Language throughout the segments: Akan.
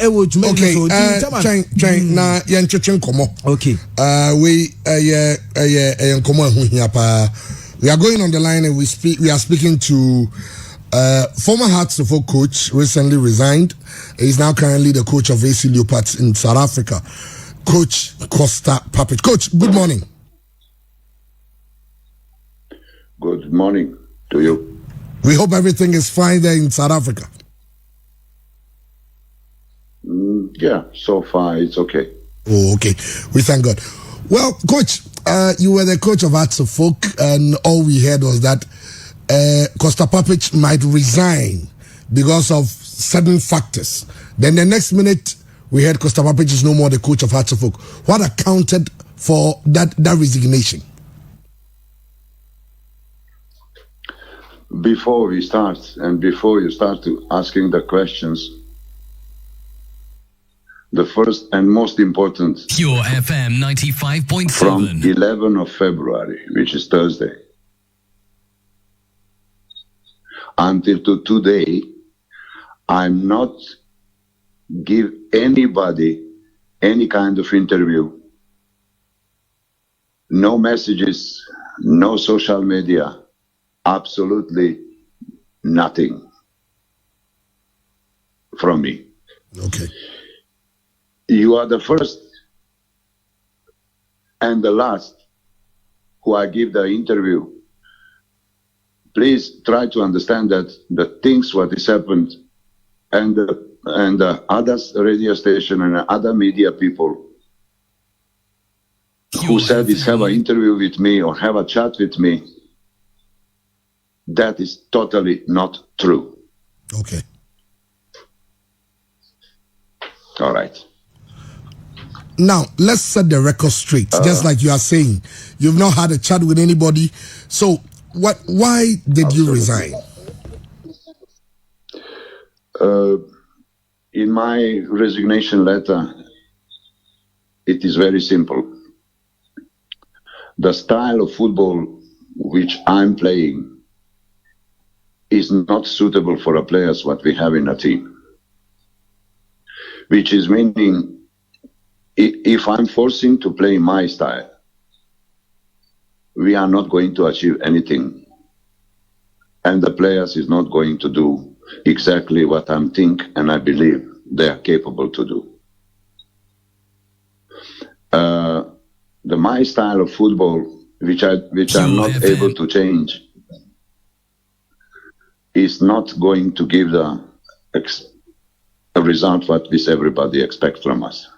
Okay, train na yenchechen komo. Okay. We komo here pa. We are going on the line and we are speaking to former Hearts of Oak coach, recently resigned. He's now currently the coach of AC Leopards in South Africa. Coach Costa Papic. Coach, good morning. Good morning to you. We hope everything is fine there in South Africa. Yeah, so far it's okay. Oh, okay. We thank God. Well, Coach, you were the coach of Hearts of Oak, and all we heard was that Costa Papic might resign because of certain factors. Then the next minute, we heard Costa Papic is no more the coach of Hearts of Oak. What accounted for that resignation? Before we start, and before you start asking the questions, the first and most important, Pure FM 95.7, from 11th of February, which is Thursday, until to today, I'm not give anybody any kind of interview, no messages, no social media, absolutely nothing from me. Okay. You are the first and the last who I give the interview. Please try to understand that the things what has happened and the other radio station and other media people who said is have an interview with me or have a chat with me, that is totally not true. Okay. All right. Now, let's set the record straight. Just like you are saying, you've not had a chat with anybody. So, why did you resign? In my resignation letter, it is very simple. The style of football which I'm playing is not suitable for the players what we have in a team. Which is meaning, if I'm forcing to play my style, we are not going to achieve anything. And the players is not going to do exactly what I think and I believe they are capable to do. My style of football, which I'm not able to change, is not going to give the result what this everybody expects from us.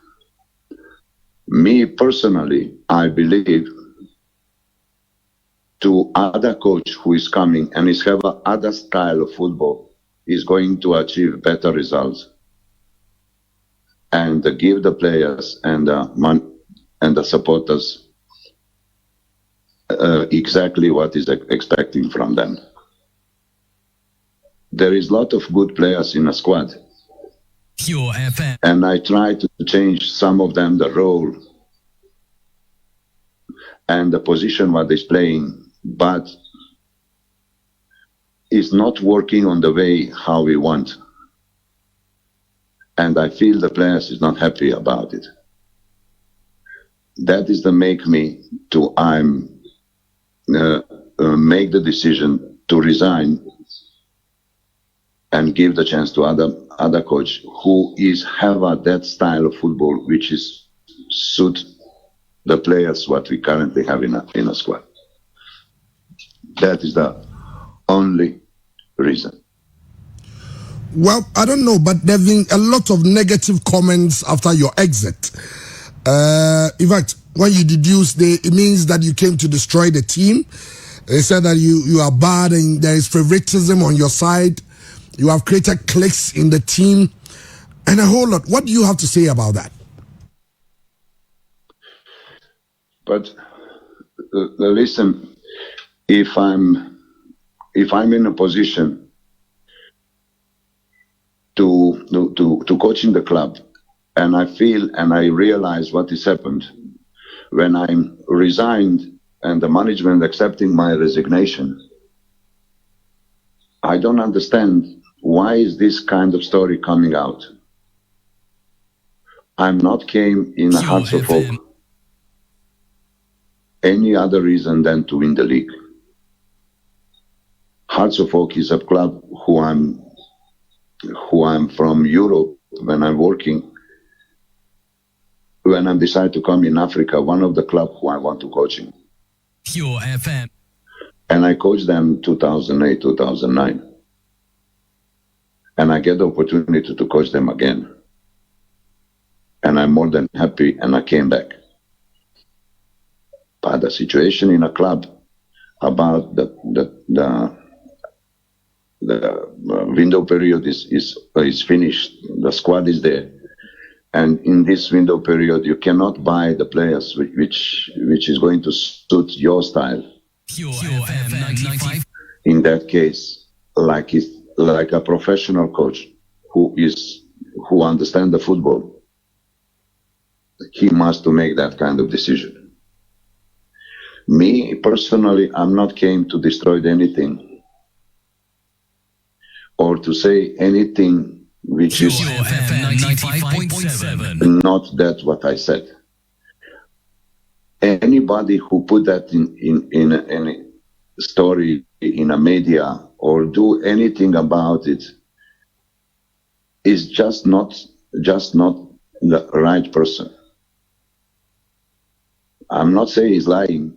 Me personally, I believe to other coach who is coming and is have a other style of football is going to achieve better results and give the players and the supporters exactly what is expecting from them. There is a lot of good players in a squad. Pure FM. And I try to change some of them, the role and the position what they're playing, but it's not working on the way how we want. And I feel the players is not happy about it. That is the make me to make the decision to resign and give the chance to other coach who have that style of football which is suit the players what we currently have in a squad. That is the only reason. Well, I don't know, but there have been a lot of negative comments after your exit. In fact, when you deduce it means that you came to destroy the team. They said that you are bad and there is favoritism on your side. You have created cliques in the team and a whole lot. What do you have to say about that? But listen, if I'm in a position to coach in the club, and I feel and I realize what has happened when I'm resigned and the management accepting my resignation, I don't understand why is this kind of story coming out. I'm not came in Pure Hearts of Oak FM. any other reason than to win the league. Hearts of Oak is a club who I'm from Europe when I'm working. When I decide to come in Africa, one of the club who I want to coach in. Pure FM. And I coached them 2008, 2009. And I get the opportunity to coach them again. And I'm more than happy, and I came back. But the situation in a club about the window period is finished. The squad is there. And in this window period, you cannot buy the players which is going to suit your style. Pure FM 95. In that case, like a professional coach who understands the football, he must to make that kind of decision. Me personally, I'm not came to destroy anything or to say anything which Pure is FM 95.7. not that what I said. Anybody who put that in any story in a media or do anything about it is just not the right person. I'm not saying he's lying.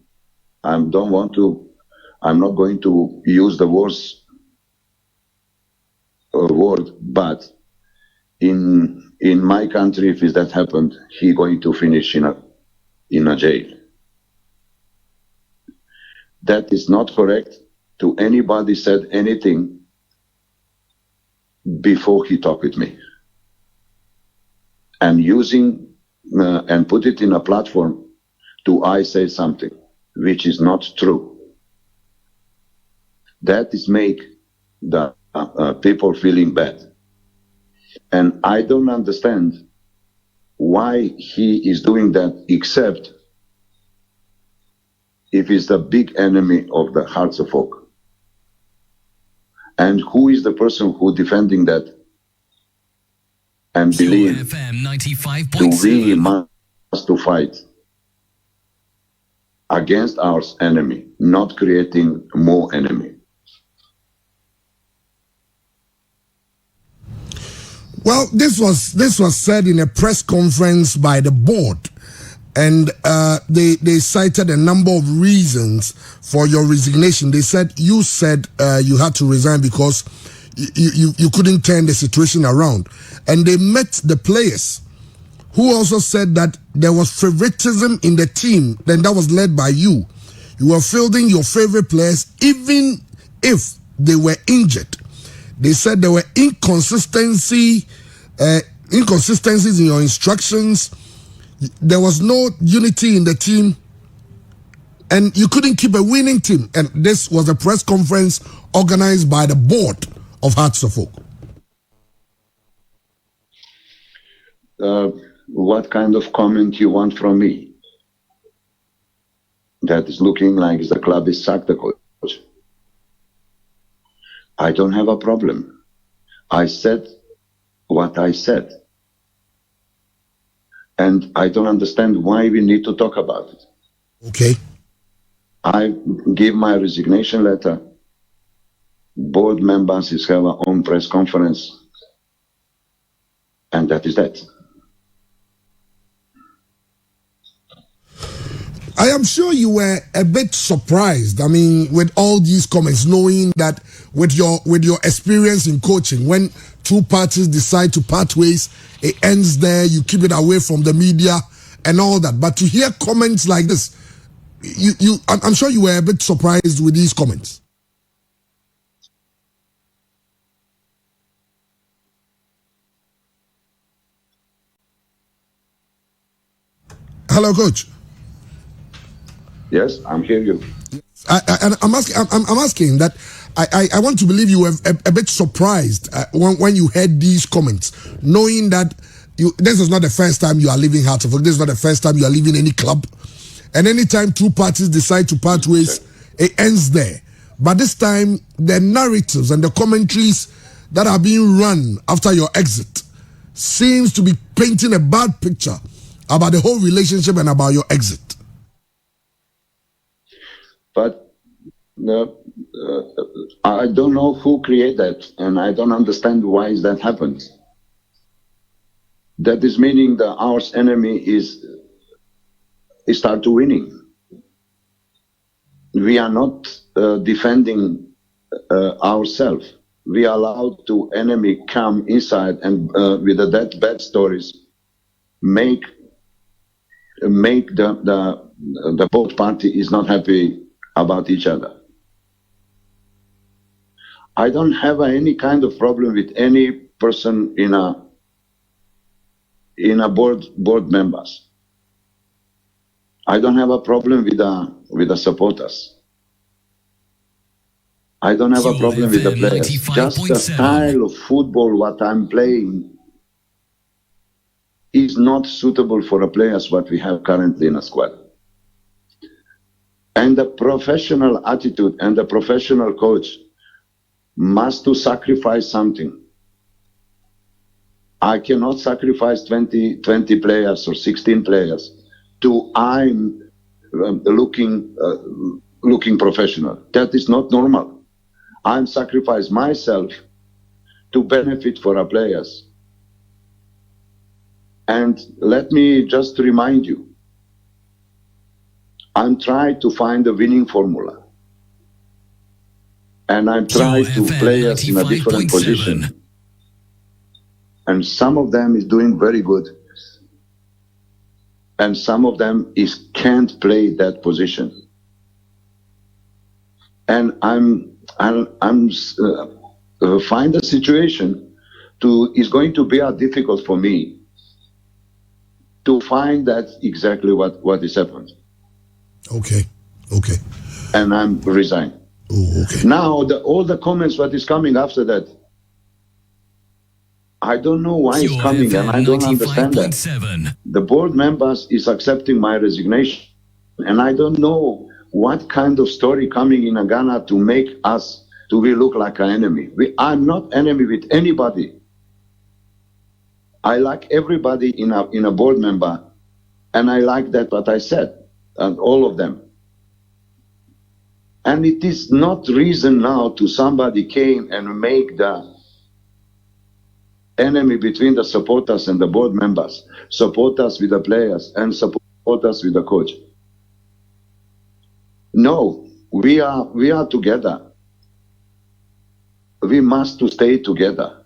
I'm not going to use the worst word, but in my country, if that happened, he going to finish in a jail. That is not correct to anybody said anything before he talked with me. And using and put it in a platform to I say something which is not true. That is make the people feeling bad. And I don't understand why he is doing that, except if he's the big enemy of the Hearts of Oak. And who is the person who defending that and Pure believe FM we 95.7. must to fight against our enemy, not creating more enemy. Well, this was said in a press conference by the board, and they cited a number of reasons for your resignation. They said you had to resign because you couldn't turn the situation around, and they met the players, who also said that there was favoritism in the team, then that was led by you. You were fielding your favorite players even if they were injured. They said there were inconsistencies in your instructions. There was no unity in the team, and you couldn't keep a winning team. And this was a press conference organized by the board of Hearts of Oak. What kind of comment you want from me? That is looking like the club is sacked the coach. I don't have a problem. I said what I said. And I don't understand why we need to talk about it. Okay. I give my resignation letter. Board members have their own press conference. And that is that. I am sure you were a bit surprised. I mean, with all these comments, knowing that with your experience in coaching, when two parties decide to part ways, it ends there. You keep it away from the media and all that. But to hear comments like this, I'm sure you were a bit surprised with these comments. Hello, Coach. Yes, I'm hearing you. I'm asking that. I want to believe you were a bit surprised when you heard these comments, knowing that this is not the first time you are leaving Hearts of Oak. This is not the first time you are leaving any club, and anytime two parties decide to part ways, it ends there. But this time, the narratives and the commentaries that are being run after your exit seems to be painting a bad picture about the whole relationship and about your exit. But I don't know who created that, and I don't understand why is that happened. That is meaning that our enemy is start to winning. We are not defending ourselves. We allow the enemy come inside and with that bad stories make the both party is not happy about each other. I don't have any kind of problem with any person in a board members. I don't have a problem with the supporters. I don't have a problem with the players. Just the style of football what I'm playing is not suitable for the players what we have currently in a squad. And the professional attitude and the professional coach must to sacrifice something. I cannot sacrifice 20 players or 16 players to I'm looking professional. That is not normal. I'm sacrifice myself to benefit for our players. And let me just remind you, I'm trying to find a winning formula. And I'm trying to play us in a different position. And some of them is doing very good. And some of them can't play that position. And I'm find a situation is going to be difficult for me to find that exactly what is happened. Okay. And I'm resign. Oh, okay. Now all the comments what is coming after that, I don't know why it's coming, and I don't understand that. The board members is accepting my resignation, and I don't know what kind of story coming in Ghana to make us we look like an enemy. I'm not enemy with anybody. I like everybody in a board member, and I like that what I said, and all of them. And it is not reason now to somebody came and make the enemy between the supporters and the board members, supporters with the players and supporters with the coach. No, we are together. We must to stay together.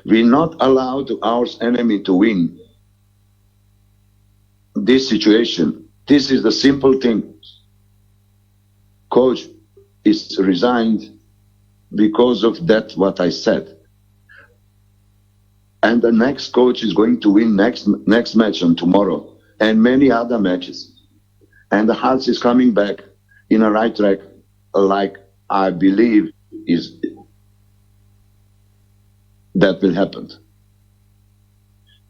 We not allow our enemy to win this situation. This is the simple thing. Coach is resigned because of that what I said. And the next coach is going to win next match on tomorrow and many other matches. And the Hearts is coming back in a right track, like I believe that will happen.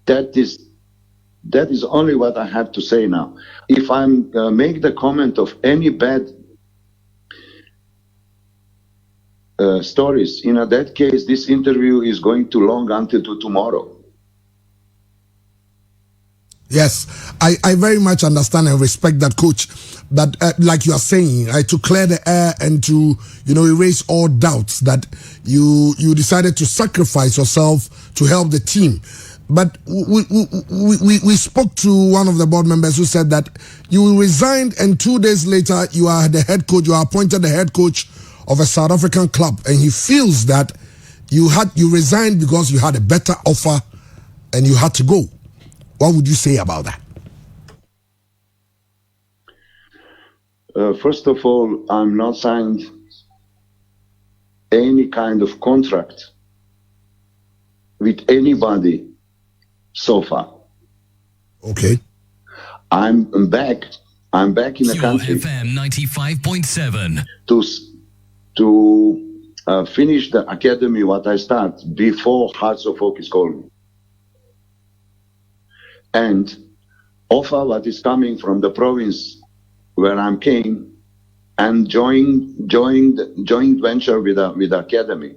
That is only what I have to say now. If I make the comment of any bad stories, in that case, this interview is going too long until tomorrow. Yes, I very much understand and respect that, coach. But like you are saying, to clear the air and to erase all doubts that you decided to sacrifice yourself to help the team. But we spoke to one of the board members who said that you resigned, and 2 days later you are the head coach. You are appointed the head coach of a South African club, and he feels that you resigned because you had a better offer and you had to go. What would you say about that? First of all, I'm not signed any kind of contract with anybody so far. Okay. I'm back in the country. FM 95.7. To finish the academy what I start before Hearts of Oak is called me. And offer what is coming from the province where I'm came and joint venture with the academy.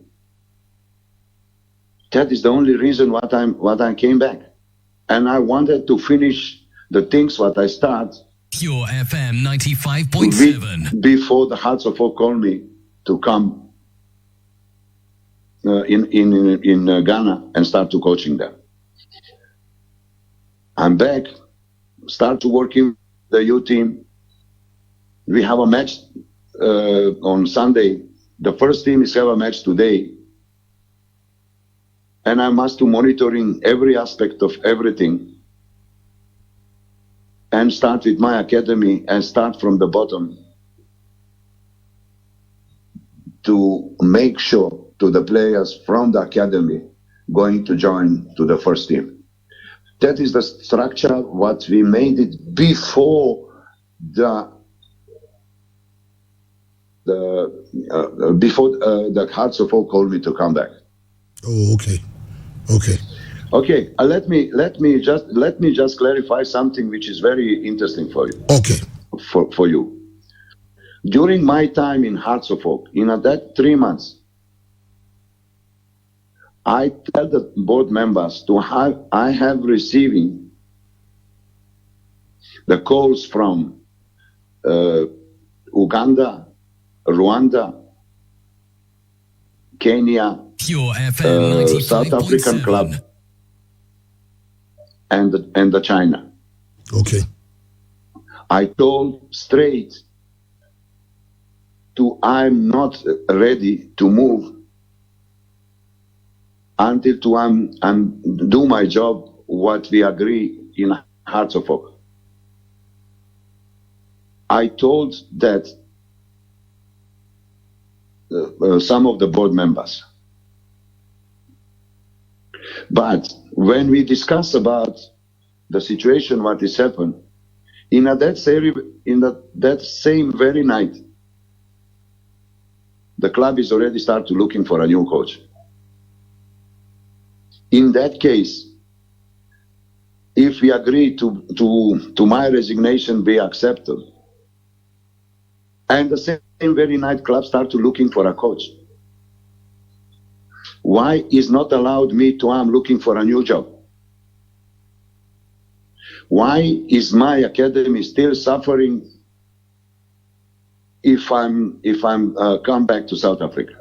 That is the only reason what I came back. And I wanted to finish the things what I start Pure FM 95.7. before the Hearts of Oak called me to come in Ghana and start to coaching them. I'm back, start to working with the youth team. We have a match on Sunday. The first team is have a match today. And I must do monitoring every aspect of everything and start with my academy and start from the bottom to make sure to the players from the academy going to join to the first team. That is the structure what we made it before the Hearts of Oak called me to come back. Oh, okay. Okay, let me just clarify something which is very interesting for you. Okay. For you. During my time in Hearts of Oak, in that 3 months, I tell the board members I have receiving the calls from Uganda, Rwanda, Kenya, Pure FM South African club, 95.7. and the China. Okay. I told straight I'm not ready to move until I'm do my job what we agree in Hearts of Oak. I told that some of the board members. But when we discuss about the situation, what is happened, in that same very night, the club is already started looking for a new coach. In that case, if we agree to my resignation be accepted, and the same very night club started looking for a coach, why is not allowed me to I'm looking for a new job? Why is my academy still suffering if I'm come back to South Africa?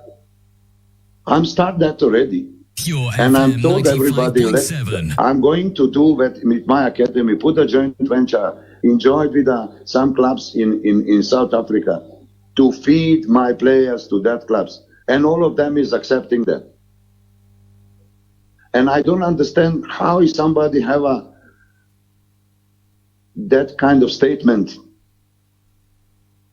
I'm start that already. Pure And I'm FM told everybody, 95.7. I'm going to do that with my academy, put a joint venture, enjoy with some clubs in South Africa to feed my players to that clubs. And all of them is accepting that. And I don't understand how is somebody have that kind of statement.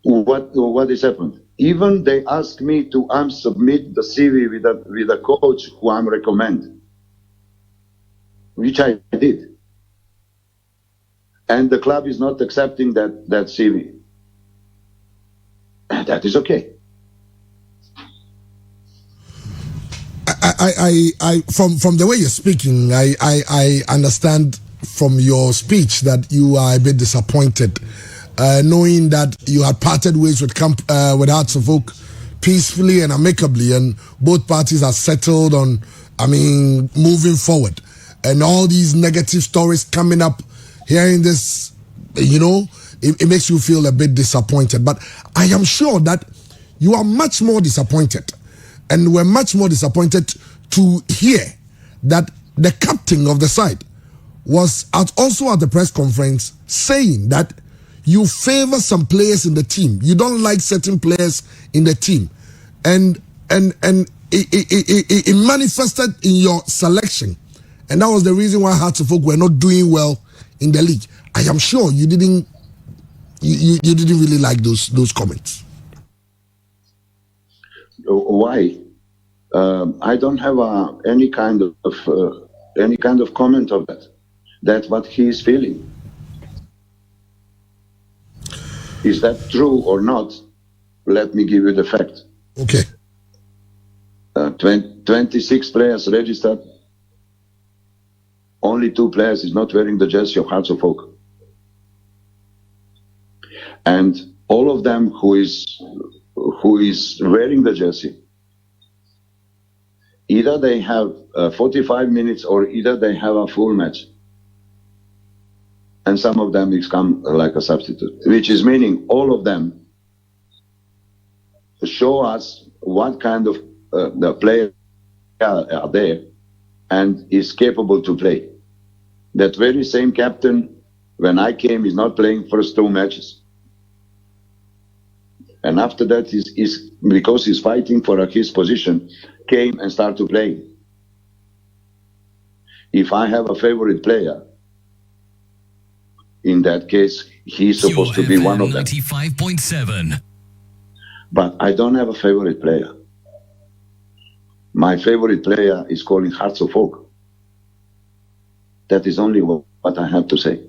What has happened? Even they asked me to submit the CV with a coach who I'm recommend, which I did. And the club is not accepting that CV. And that is okay. I from the way you're speaking, I understand from your speech that you are a bit disappointed, knowing that you had parted ways with Hearts of Oak peacefully and amicably, and both parties are settled on, moving forward, and all these negative stories coming up, hearing this, it makes you feel a bit disappointed. But I am sure that you are much more disappointed. And we're much more disappointed to hear that the captain of the side was also at the press conference saying that you favor some players in the team. You don't like certain players in the team. And it manifested in your selection. And that was the reason why Hearts of Oak were not doing well in the league. I am sure you didn't really like those comments. Why? I don't have any kind of comment of that. That's what he is feeling. Is that true or not? Let me give you the fact. Okay. 26 players registered. Only 2 players is not wearing the jersey of Hearts of Oak. And all of them who is wearing the jersey Either they have 45 minutes or either they have a full match. And some of them become like a substitute, which is meaning all of them show us what kind of the player are there and is capable to play. That very same captain, when I came, is not playing first 2 matches. And after that, is because he's fighting for his position, came and started to play. If I have a favorite player, in that case, he's supposed to be one of them. 95.7. But I don't have a favorite player. My favorite player is calling Hearts of Oak. That is only what I have to say.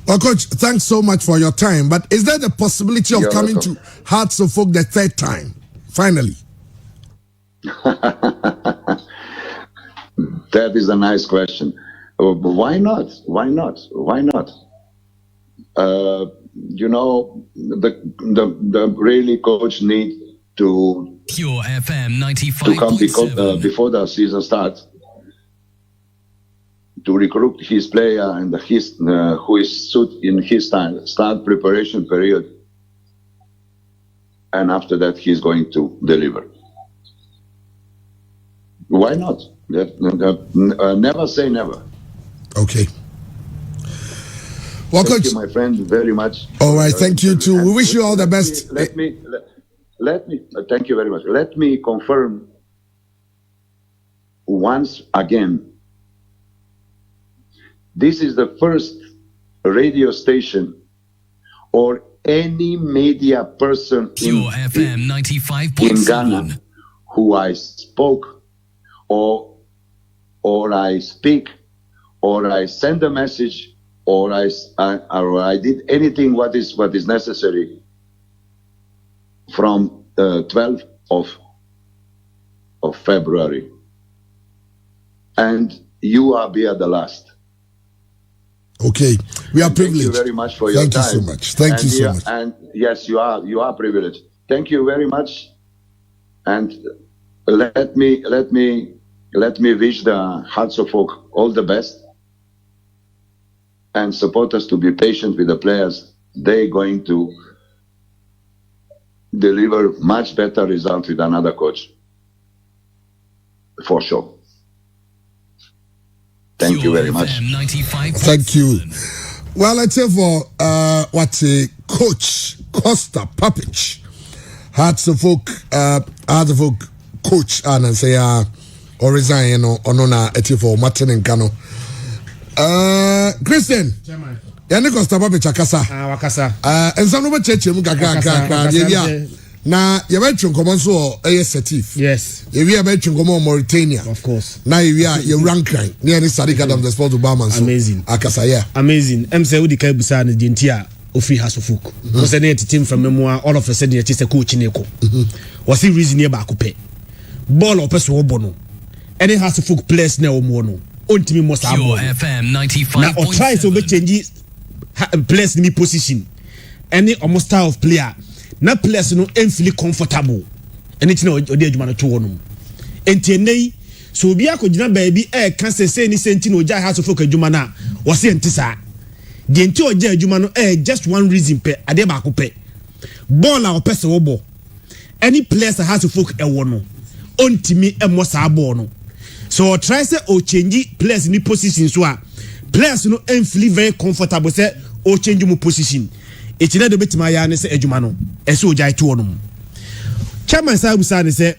Well, Coach, thanks so much for your time. But is there the possibility of coming welcome. To Hearts of Oak the 3rd time, finally? That is a nice question. Why not? Why not? Why not? You know, the really coach need to Pure FM 95.7 to come before the season starts to recruit his player and his who is suit in his style, start preparation period, and after that he's going to deliver. Why not? Never say never. Okay. Well, thank Coach, you, my friend, very much. All right, thank you too. We wish you all the best. Let me. Thank you very much. Let me confirm once again. This is the first radio station or any media person Pure FM 95.7 in Ghana who I spoke or I speak or I send a message or I did anything what is necessary from the 12th of February, and you are be at the last. Okay, we are privileged. Thank you very much for your time. Thank you so much. Thank you so much. And yes, you are privileged. Thank you very much. And let me wish the Hearts of Oak all the best, and support us to be patient with the players. They're going to deliver much better results with another coach, for sure. Thank you very much. Thank you. Well, let's say for Coach Costa Papic, Hearts of Oak coach, and say or resign or no for Martin and Kano. Christian. Yani Costa Papic akasa. Wakasa. And some of church na ye be twonkomo so setif. Yes. Ye be twonkomo Mauritania. Of course. Na ye rank right. Near the Sadiq Adam the sport Obama so. Amazing. Akasa yeah. Amazing. Say udi kai busa na dintia ofi Hasofuk. Because any team from memoir all of a sudden it's a coach neko. Was he reason here back pe. Ball or person obono. Any Hasofuk players na omo no. Ontimi mo sa Pure FM 95.7. Na or try to be change players ni position. Any almost style of player. Na players no feel comfortable anything odi adwuma no to wonum enti enei so obi akogina baabi kan sese ni senti no oja Hearts of Oak adwuma na wo se enti sa de enti oja adwuma no just one reason pe ade ba ko pe ball a opese wo bo any players Hearts of Oak ewo no ontimi emo sa ball no so try say o change players ni position so a players no feel very comfortable say o change mu position echina de betima ya ne se adwuma no ese ogya to onum chairman sa busa ne se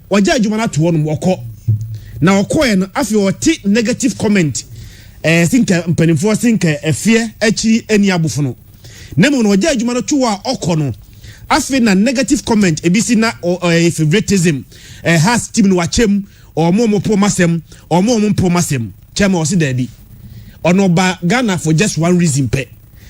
ogya adwuma na to onum okọ na okọ ye no afi oti negative comment think mpanimfo think afie achi ani abofo no na mo no ogya adwuma no to a okọ no afi na negative comment ebisi na favoritism has team no wachem o mo promasem o mo promasem chairman o si da bi ono ba Ghana for just one reason pe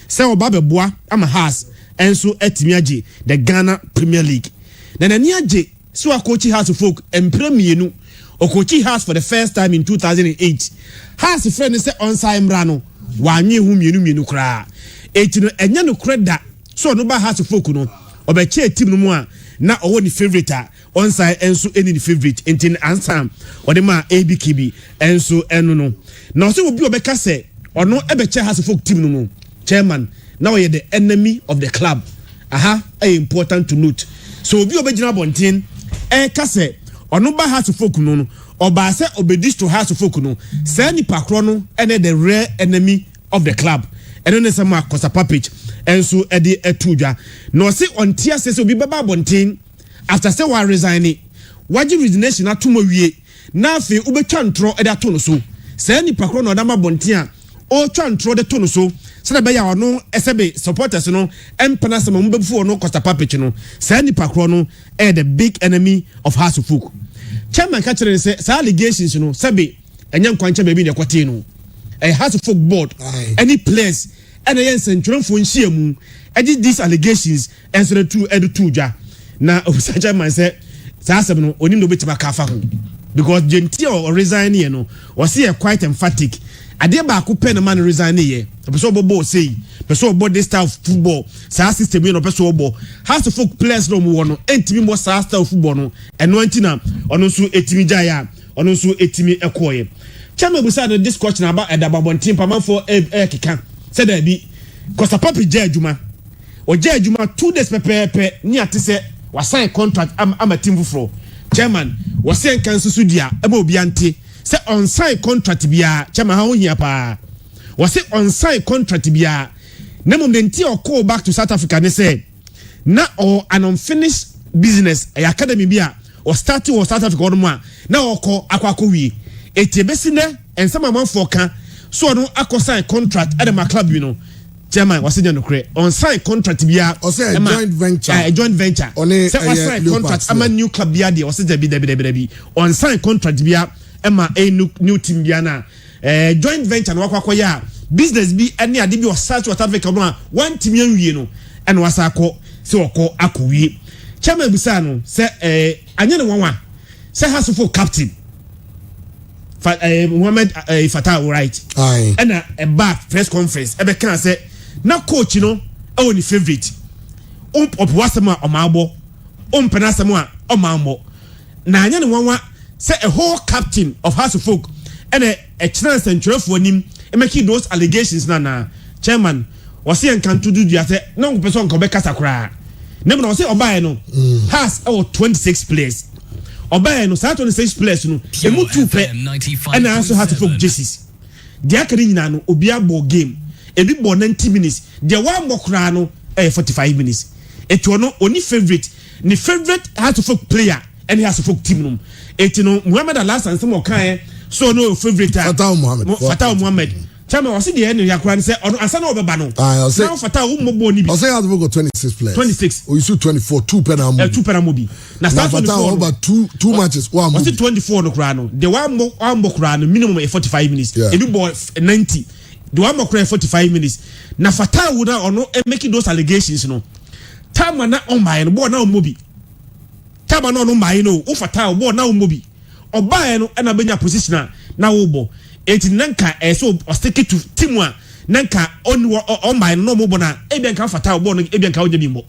say Obabeboa ama has enso atimi age the Ghana Premier League na nani age so coach Hearts of Oak empremienu o coach has for the first time in 2008 has friend say onsa emra no wanwe hu mienu kra etino enya no kreda so no ba Hearts of Oak no obeche team no mu a na owo ni favorite a onside enso any favorite intin answer or the ma ABKB enso eno no now so obi obeka say ono ebeche has folk team no chairman now you're the enemy of the club important to note so obi obegina bontin ka say ono ba has folk no oba say obedis to has folk no say nipa kro no ene the rare enemy of the club eno ne sama kosa papage enso ede etudwa no say on tia say obi baba bontin after say wa resign waji resignation atomo wie na afi ubetwa ntro ede ato no so say nipa kro no dama bontin a o twa ntro de to no so say be ya ono esebe supporters no empana sama mbefu no kosa papage no say nipa kro no the big enemy of House of Folk chairman ka kire say allegations no sebe enya nkwanche be bi ne kwate no House of Folk board any place and a central for Shiamu edit these allegations and so the two edutudja na osaja man say sasem no onim no betima kafa ho because gentil or resign here no was here quite emphatic ade ba ko pen man resign here person bobo say person bobo this style of football sa system no person bobo House of Folk players no mo no entimi mo sa style of football no eno antina ono so etimi jaya ono so etimi ekoye chama busa the discussion about edababontin paman for kika said there be Costa Papi Jejuma or Jejuma 2 days pepe ni ati se was sign contract am a team for chairman was saying cancel sudia ebo biante say on sign contract bia chairman how here pa was say on sign contract bia nemo menti or call back to South Africa ne say na or an unfinished business a academy bia or starting or South Africa or ma na or call akwako wi etebesine and some amount for can so no sign contract at the club you know chairman was saying no credit on sign contract bia or say a joint venture on a sign contract ama new club bia dey was say be on sign contract bia ama a new team bia na joint venture no akwakoya business bi any ade bi o search South Africa no one team anwie no and was akọ say okọ akowie chairman busa no say anya ne wanwa say House of Folk captain Muhammad Fatah right and a back press conference ebe kan say na coach no e favorite opwasema omabo penasema omambo na anya ne wanwa say a whole captain of House of Folk and a chance central for him e make those allegations na chairman was say can to do dia say no person ko be kasa kra na no say obaye no has 26 players obaye no sa 26 players no e mu two pe and also House of Folk jerseys dia kare nyina no obi abo game ebi bo 90 minutes dia one mokra no 45 minutes eto no oni favorite ni favorite House of Folk player and House of Folk team no etino Muhammad Alasan some kan so no favorite Fatah Muhammad chama wasi de ene yakura say ono ansa na obeba no now Fatah wo mobo ni bi I say House of Folk got 26 players 26 or you see 24 2 penamobi na start 24 about two matches one wasi 24 no kura no the one mo kura no minimum 45 minutes ebi bo 90 the one mo kura 45 minutes na Fatah wo na ono making those allegations no time na on my no bo na omobi time na on my no o Fatah bo na omobi oba no na benya position na wo bo eti nanka so stick to team one nanka on my no mo bona ebian ka Fatah bo no ebian ka oje bimbo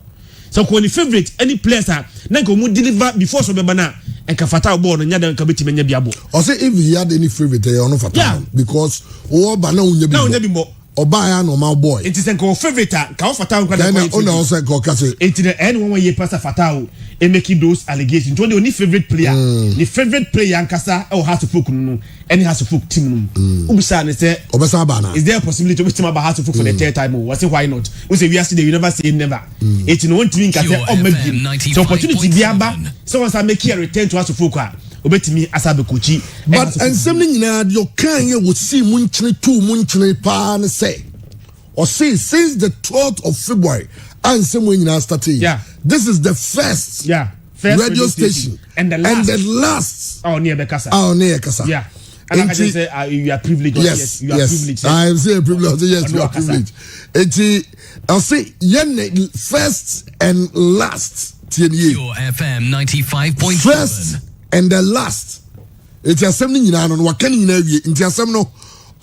so ko ni favorite any players nanka mu deliver before so beba na enka Fatah bo no nyada ka beti menya biabo or say if he had any favorite on Fatah because o ba na unya bimbo oba ya normal boy it is enka favorite ka Fatah ko then on also go kase eti the anyone ye pass Fatah e making those allegations only only favorite player the favorite player ankasa o House of Folk no any House of Folk team no ubisa ne say obesa ba na is there a possibility to team about House of Folk for the third time we say why not we say we are still you never say never eti no want to think say oh maybe so opportunity bi aba so once I make a return to House of Folk obetimi asabe kochi but and something nyina your kan ye would see munchine pa ne say or say since the 12th of February and someone nyina started this is the first radio station and the last near Bekasa and I can say you are privileged yes you are privileged I am saying privileged yes you are privileged I'll say first and last your FM 95.7 first and the last it's a something nyina no wakani nyina wie nti asem no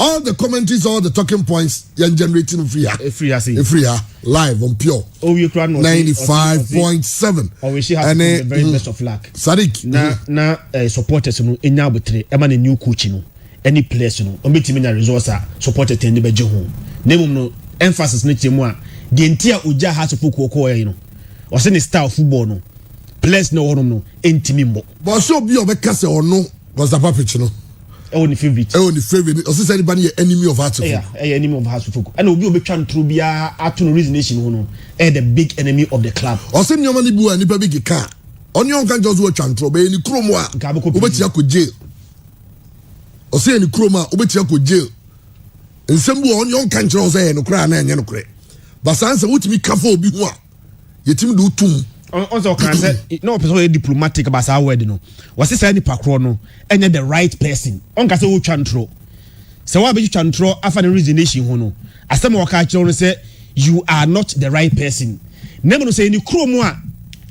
all the commentaries, all the talking points, you're generating free. Free, I see. Free, live on Pure. Oh, you can 95.7. Oh, we should have the very best of luck. Sadiq. Na supporters no enya betre e ma na new coach no any players no o betimi na resource supporter ten de beje ho nemum no emphasis no chemu a de ntia oja ha so poku ko yen no o se ne style football no players no wonom no entimi mbo but so bi obeka se ono was the papich no e woni favorite o se say anybody enemy of heart yeah enemy of heart football and obi obetwa ntro bia ato no resignation ho no the big enemy of the club o se nyoma ni bu ani pa big ka onion kan just watch ntro be ni kromo a obetia ko jail o se ni kromo a obetia ko jail nsem bu onion kan kire o se no kra na enye no kre but sanse wutimi kafa obi ho a yetimi do tum also can say no person diplomatic about our word no was say any pakro no enye the right person on ka say wo twantro say wa be twantro after the resignation ho no asem wo ka kire no say you are not the right person name no say ni kromo a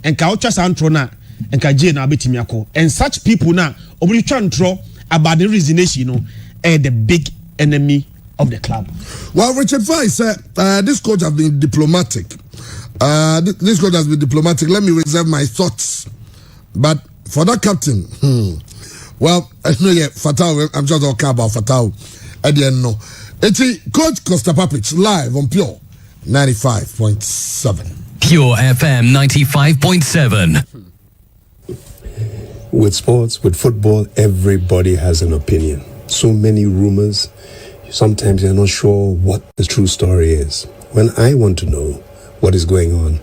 enka wo twa santro na enka je na betimi akọ and such people na obri twantro about the resignation no the big enemy of the club. Well, Richard Fay said this coach has been diplomatic. This coach has been diplomatic. Let me reserve my thoughts. But for that captain, well, I know Fatau. I'm just talking about Fatau. I didn't know. It's Coach Costa Papic live on Pure 95.7. Pure FM 95.7. With sports, with football, everybody has an opinion. So many rumors. Sometimes you're not sure what the true story is. When I want to know what is going on,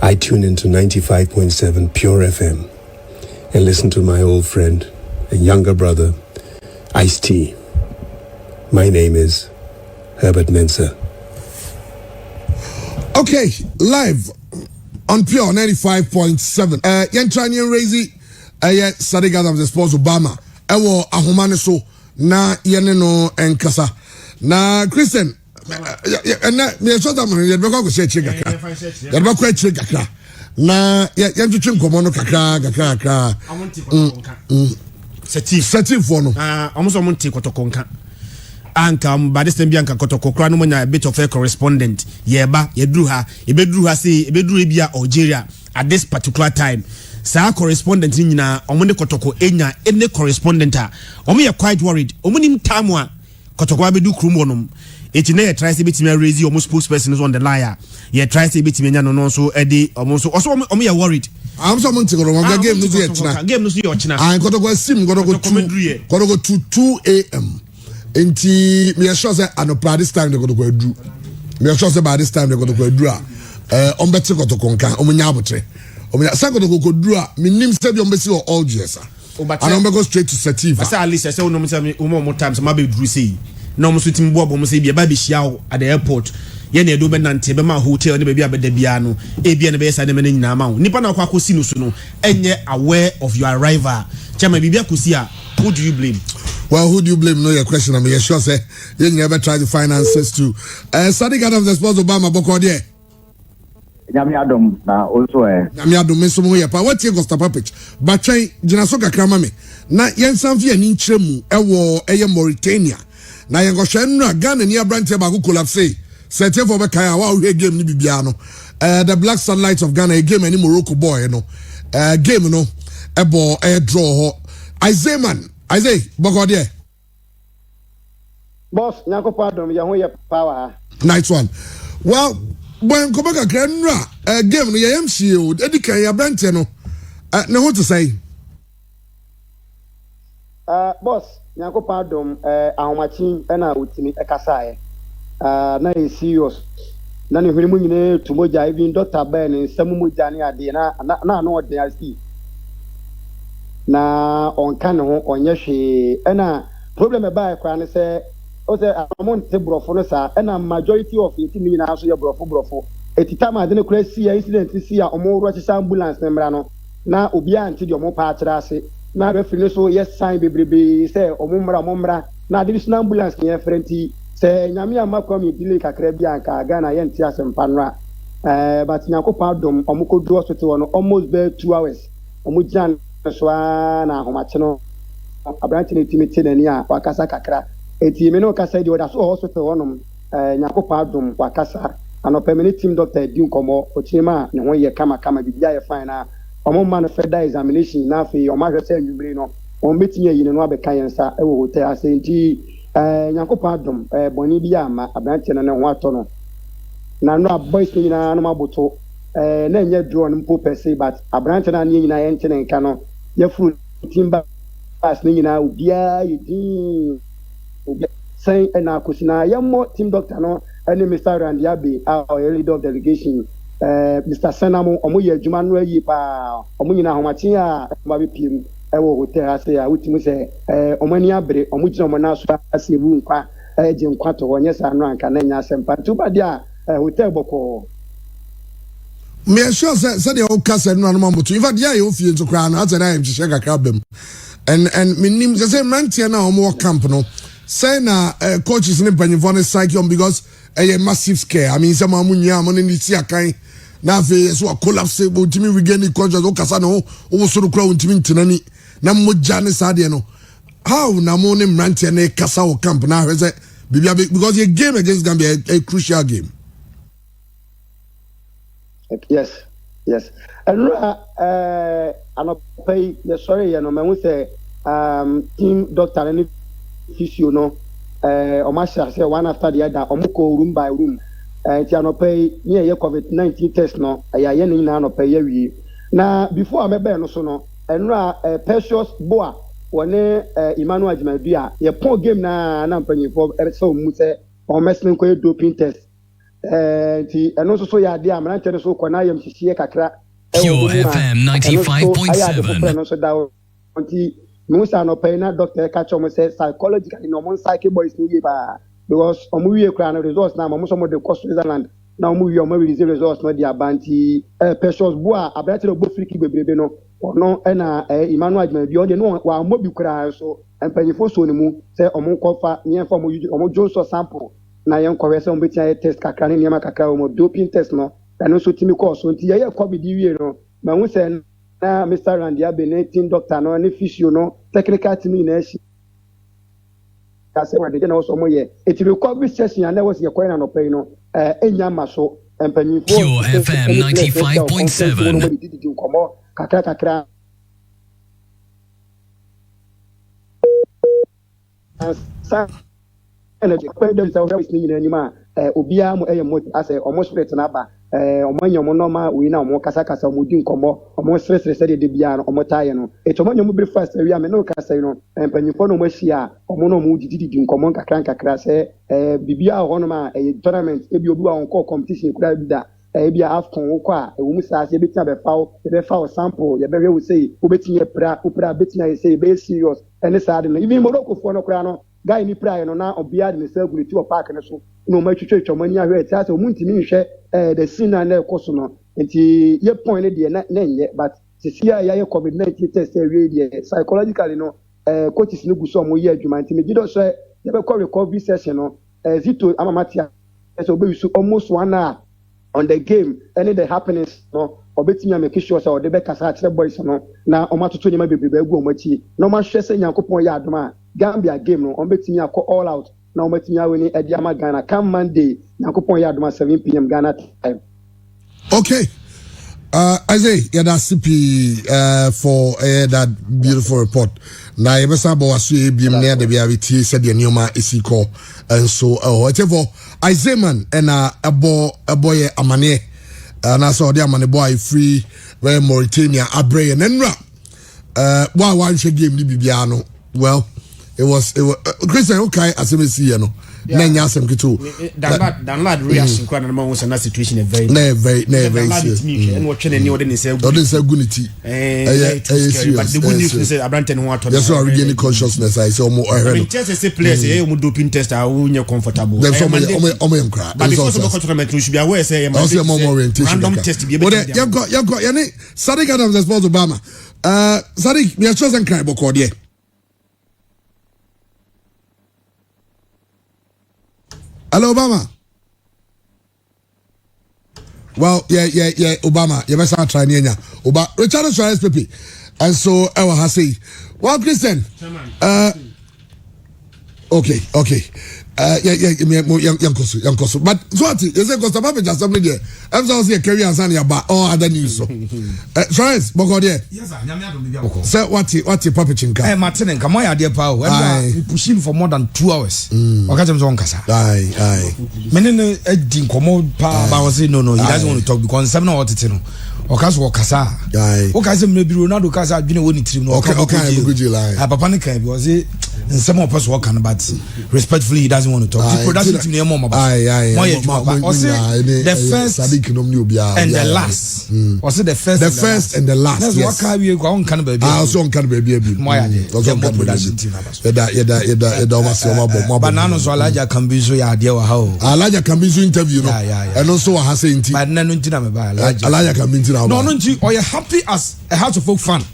I tune into 95.7 Pure FM and listen to my old friend and younger brother, Ice-T. My name is Herbert Mensah. Okay, live on Pure 95.7. Yentranian Razy, Sadiq Adams, the sports Obama. Ewo ahomane so na yene no enkasa. Na Christian, na me so da mo ye be ko share chiga kakra. Ye be ko chiga kakra. Na ye ntwetwe nkomo no kakra. Amonti kotokonka. Seti for no. Omo so monti kotokonka. Anka mbade sembi anka kotokokra no nya a bit of a correspondent. Yeba, yedru ha say ebedru bia Algeria at this particular time. Sa correspondent nyina omo ne kotoko enya ene correspondent a omo ye quite worried. Omo nim time a kotoko abedu krum wonom. Eti na ye try say betimi raise omo spokesperson is on the line. Ye try say betimi nya no so edi omo so also omo ye worried. I'm so monti ko ro game no ye china. Game no so ye china. An kotoko sim kotoko 2 am. Enti me sure say anopra this time they go to edu. Me sure say by this time they go to edu a on beti kotoko nka omunya abotre. Omunya say kotoko kodru a minim say bi on beti o all years a. And on go straight to Sativa. I say at least I say no me more times ma be dru say. No mo so tim bo mo say bi ba be hia at the airport. Ye na edo be nante be ma hotel ne be bia be da bia no. E bia ne be say ne me nyina ma wo. Nipa na kwa kosi no so no enye aware of your arrival. Chama bibia kosi a who do you blame? Well, who do you blame? No, your question. I mean, you sure say you never try to finance too. Sadiq Adams, the sponsor Obama, Boko there. Nyami Adam na also Nyami Adam, me so mo ye pa. What you Costa Papic? But try jinaso kakra ma me. Na yen sanfi ani nkyeremu ewo eye Mauritania. Na yen go hwe no Ghana ni abrante ba ko collapse. Settle for be kai a wa hwe game ni bibia no. The Black Satellites of Ghana, a game any Morocco boy no. Game no ebo draw. Isaiah Boko there. Boss, nyako pardon, ya ho ye power. Nice one. Well, when Kobaka Krenra, game no yam shield, Edika ya brante no. No what to say. Boss, nyako pardon, ahomachi na utimi ekasa na e serious. Na ne hwene mu nyine tumoja even Dr. Ben nsam mu jani ade na no ordinary see. Na onka ne ho onye hwe na problem e ba kwa ne se o se amonte brofo no sa na majority of it ni na so ye brofo etita ma de ne kura si incident si a omo ro chisa ambulance ne mra no na obi anti de omo pa akira ase na referee so yes sign bebrebe se omo mra na division ambulance ye frenti se nyame amakwa mi delay kakra bi anka Ghana ye ntia sempa no but nyakopa dom omo ko do hospital no almost be 2 hours omo jan so na ahomache no abranti ne timiti na ni a wakasa kakra eti me no kasa di oda so hospital wonom nyakopa adom wakasa anopa me team doctor di nkomo ochima ne ho ye kama bibia ye fine na omo man federal examination na fe o ma hwese anwumre no o metinye yi ne no abeka yensa e wo hotel asenti nyakopa adom boni bi ama abranche no ne ho ato no na no boys ni na no maboto na nye draw no mpo pese but abranche na ne nyina ye nkyene nka no ye furu timba as ni nyina obia yedi say na akusina yammo team doctor no ene Mr. Randy Abe our leader of delegation Mr. Senamo omo ye adwuma no ayi pa omo nyina homache a ma be piem e wo hotel ase a wutimu se omo ani abre omo gina omo na so ase bu nkwa je nkwa to wonye sa no anka na nya asempa tuba dia hotel boko me sure say the old castle no mamoto in fact yeah you feel to cry na na am chike kakra bem and minim say mantia na omo camp no say na coaches ni panyifo ne psyche because a massive scare I mean some amunya mo ni ti akan na fe so collapse bo timi regain the conscious o kasa no o so kura untimi ntinani na mogja ne sade no how na mo ne mantia ne kasa o camp na say because your game against Gambia a crucial game. Yes. And pay the sorry, you know, me say team doctor and physio no omasha say one after the other omuko room by room. Ti pay near COVID-19 test no ya ye ni na pay ye na before amebe no so no enra precious boa wone Emmanuel Ajimabia ye pon game na mpanyifo so mu say o mesmen ko doping test ti eno so ya de amana tere so kwana yam hihie kakra Pure FM 95.7 no so da nti mu sa no pay na doctor ka cho mo say psychologically no mo psyche boys ni ba because omu wie kra no results na mo so mo de cost Switzerland na omu wie omu release results no de abanti precious boa abra tere bo friki bebrebe no ono na Emmanuel Ajimabia de no wa mo bi kra so empanyifo so ni mu say omu kofa nyen fa omu Johnson sample na yen kwese on betia test kakra ne niam kakra o doping test no eno so timi course nti ye covid wie no ma hu se na Mr. Randy Abe ne team doctor no ne physio no technical team na eshi ka se wa de na so mo ye eti recovery session na was ye kwena no pay no enya ma so empanyifo Pure FM 95.7 kakra energy kwenda sa office ni nyina nyima obia mo eyemo ase omo spirit na ba omo nyomo normal we na omo kasa omo di nkomo omo stress de bia no omo taye no etomo nyomo breakfast wi ame no kasa no empanyifo no mo hia omo no mo didi nkomo kakra se bibia ho no ma tournament ebi obi wa onko competition kura bi da ebia afcon wo kwa ewo mu sa se betia be fa sample ye be we say wo betinye pra betinye ye say be serious ene sa de no even Morocco fo no kura no guy ni prayer no na obia de ne sagulity o park ne so no ma twetwe mani ahwe ti ase omuntimi nhwe the scene na ekoso no enti ye point ne de na nye but sisia ya ye COVID-19 test we de psychologically no coaches no guso mo ye adwuma enti me gido so ye be call recovery session no zito amamatia so be use almost 1 hour on the game any the happenings no obetimi make sure say o de be kasa atre boys no na o matoto nyema bebrebe agu o machi no ma hwe se Nyankopon ya adoma Gambia game no on betimi akọ all out na on betimi awini Ediama Ghana come Monday Nyankopon ya adoma 7 p.m. Ghana time. Okay. Isaiah, yeah, that's CP for that beautiful report. Now, you must have was be near the BRT said the Neoma is equal, and so whatever Isaiah man and a boy Amane, and I saw the Amane boy free where Mauritania Abre and Enra. Why one should give me Bibiano? Well, it was Christian okay as you see, you know. Nanya some kitu. Download reaction kwa na mo na situation very very serious. And what channel ni odin say odin say gunity. But the good news is Abrante no water. Yes, so regaining consciousness. I say omo I mean just say players say omo doping test are unya comfortable. Them some omo em cry. But because of the tournament we should be aware say random test be able to. You got yani Sadiq Adams response Obama. Sadiq, me chosen cry boko there. Hello, Obama. Well, yeah, Obama. You must try Nienya. Richard Suarez Pepe. And so, I will say, well, Christian, Okay. Young Kosu. But so what? You say Costa Papa just somebody there. I'm saying career and Sanya about all other news. So, Charles, Boko there. Yes, I'm Boko. Say what? Papa Chinka? Hey, Martin, come on, dear Pao. We push him for more than 2 hours. Okay, I'm on Kasa. Aye. Menen didn't come out. I was saying no. He doesn't want to talk because 7 hours to know. Okaso Kasa. Aye. Okaso maybe Ronaldo Kasa been winning team. Okay. Good deal. Papa Nika because he. Some of us work on, but respectfully, he doesn't want to talk. The production team near Mama. Aye. The first and the last. Also the first and the last. That's what we go on can baby. Also on can baby. Also on production team. Bananas Alaja Cambizo ya dear how. Alaja Cambizo interview. And also a Hassan. But Nanuntina Alaja Cambizo. No, or you're happy as a House of Folk fan.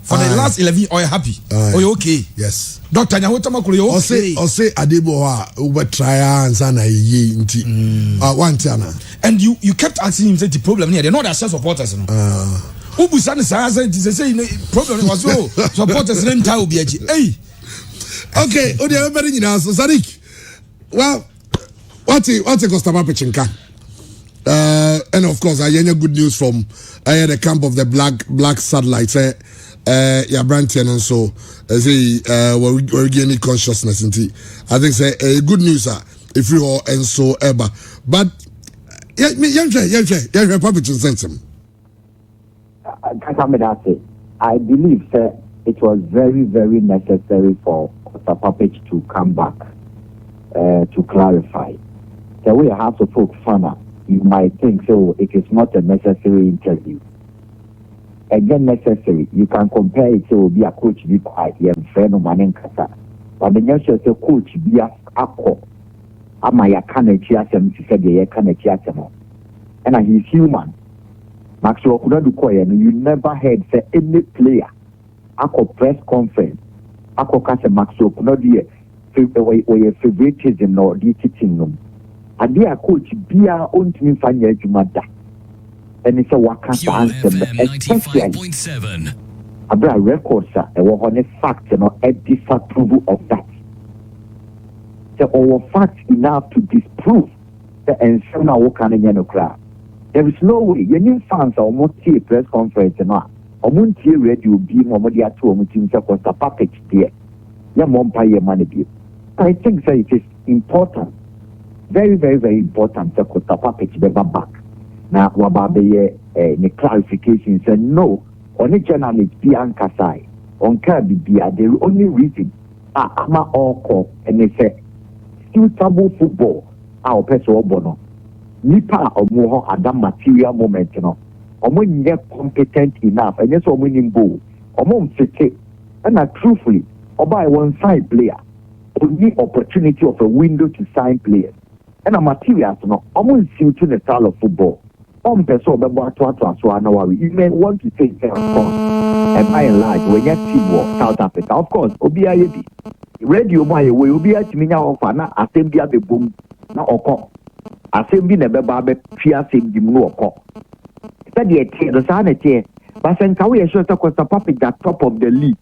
For the last 11, are you happy? Are you okay? Yes. Dr. Nyahotama, you okay? Or say Adeboha over try and sana ye inti. One chana. And you kept asking him the problem here. They're not as supporters. Ubusan say problem was so supporters then tell be hey. Okay, everybody you know so Sadiq. Well, what's a Costa Papa Chinka? And of course I hear good news from the camp of the black satellites. Yeah, Brantian and so say we're gaining consciousness into. I think say good news if you all and so ever. But yeah, Papa Chinsense. I believe that it was very, very necessary for Costa Papich to come back to clarify. The way a House of Folk fanner, you might think so. It is not a necessary interview. Again, necessary. You can compare it to be a coach be quiet, you have friend of man kasa. But the next a coach be a akko. Ama ya kana chiasem to say ya kana chiasem. And he's human. Maxwell could not do quiet. You never heard say any player akko press conference. Akko kasa Maxwell could not be a favoritism or the teaching room. And they are coach be a own team fanya jumada. And it's a Wakasa answer, especially about records, a honest fact, a disapproval of that. So, our facts enough to disprove the Ensona Wokan crowd. There is no way. Your new fans are almost here press conference and all. Almost here radio being Omodia to Omutin Costa package there. Your mom pay your money bill. I think that it is important, very, very, very important that Costa package be back. Now, wababe the clarification said no. Only journalists be ankasai. On Kirby be the only reason. Ama all and they say suitable football. Our person bono. Nipa or more at that material moment, you know. Or when you're competent enough, and yes, or winning goal. Or more and truthfully, or by one side player, only opportunity of a window to sign players. And a material, you know, almost suiting the style of football. You may want to say, of course, and by and large, when you're teamwork, South Africa, of course, Obiayebi, radio, my way, Obia Timina of Fana, Assembly the boom, now Oko, Assembly never barbe, Pia Sim Dimno Oko. Said the sanity, but then Kawi assures the Costa Papic at top of the league.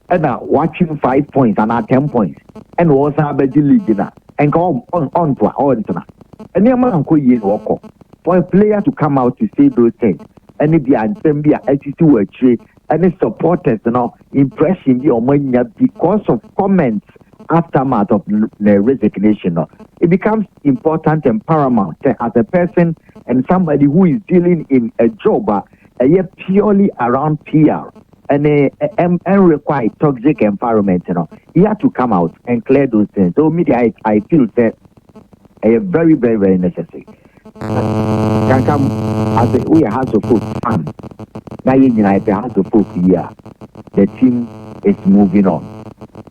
And watching 5 points and 10 points, and was a better league dinner, and go on to our auditor. And near Manco Yen Oko. For a player to come out to say those things, and it be an assembly, and the supporters, you know, impression because of comments aftermath of the resignation, it becomes important and paramount as a person and somebody who is dealing in a job purely around PR and require toxic environment, you know, he had to come out and clear those things. So media, I feel that very, very, very necessary. Can come as we House of Folk fan. Now you House of Folk here. The team is moving on.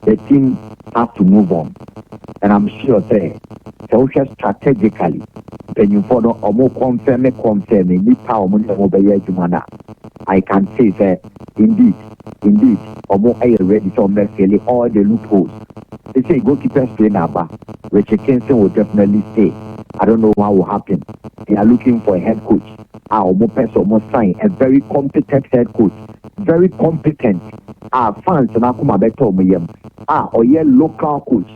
The team has to move on. And I'm sure that so strategically when you follow or more confirm any power I can say that indeed or more ready to make all the loopholes. They say goalkeepers play now, Richard Kingston will definitely stay. I don't know what will happen. They are looking for a head coach. Our person must sign a very competent head coach. very competent. Fans na kuma beto muyem. Oye local coach.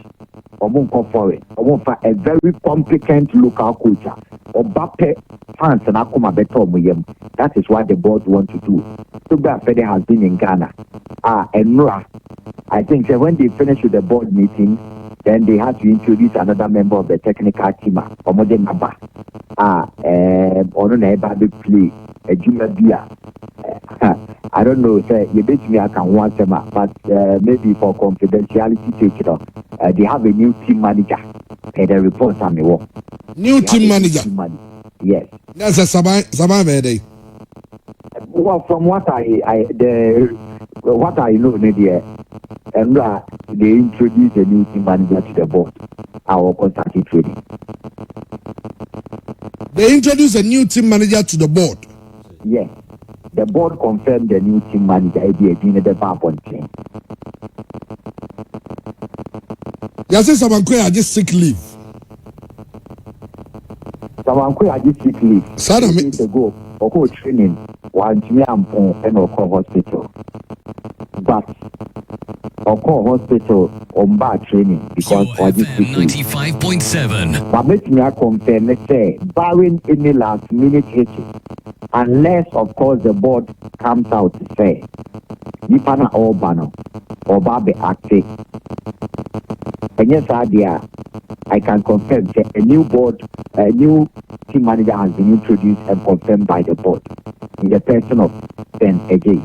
Omunko foreign. Omunfa a very competent local coach. Obape fans na kuma beto muyem. That is what the board want to do. Tuba Fede has been in Ghana. And Nora, I think that when they finish with the board meeting, then they have to introduce another member of the technical team. Omode Naba. Ono na eba be play. Ejumabia. I don't know, say you bet me I can want them, but maybe for confidentiality sake, you know, they have a new team manager. The reports are me. New team manager. Yes. That's a Saban Verde. Well, from what I know, maybe and they introduced a new team manager to the board. Our contact training. They introduced a new team manager to the board. Yes. The board confirmed the new team manager in the PowerPoint chain. Yes, Sabankwe are just sick leave. Sabankwe are just sick leave. Sada me to go or training one and Oko hospital. But Oko hospital on bar training because Your FM 95.7. But make me confirm, let's say, barring any last minute hitches, unless of course the board comes out to say Nipana or Bano or Babe Acte. And yes, I can confirm that a new team manager has been introduced and confirmed by the board in the person of Ben Ajay.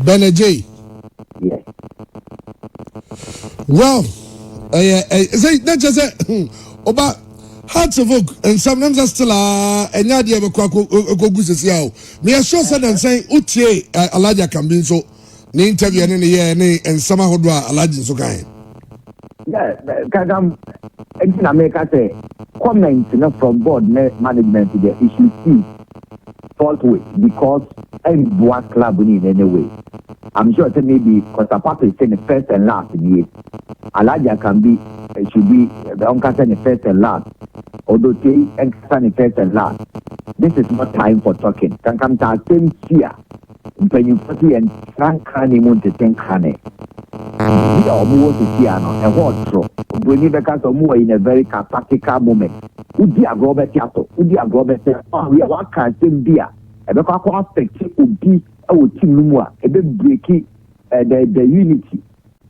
Ben Ajay. Yes. Well, say that just about hearts of oak and sometimes I still and Nadia Gogus yao. Me a sure said and saying Uche Alaja can be so the interview and and Sama Hodra Alajin so kind. Yeah, Kagam, anything I make I say comments from board management to the issue is forthwith because every club in any way. I'm sure that maybe because Papa is saying the first and last in the year. Alaja can be should be the uncle the first and last. Although they and the first and last. This is not time for talking. Can come to same here. When you put and Frank Honeymoon to think honey. We are moving to see a hot throw. We need to move in a very practical moment. Would be a Robert Yato, would be a Robert, we are one kind of beer. And the aspect would be our team Lumua, a bit breaky the unity.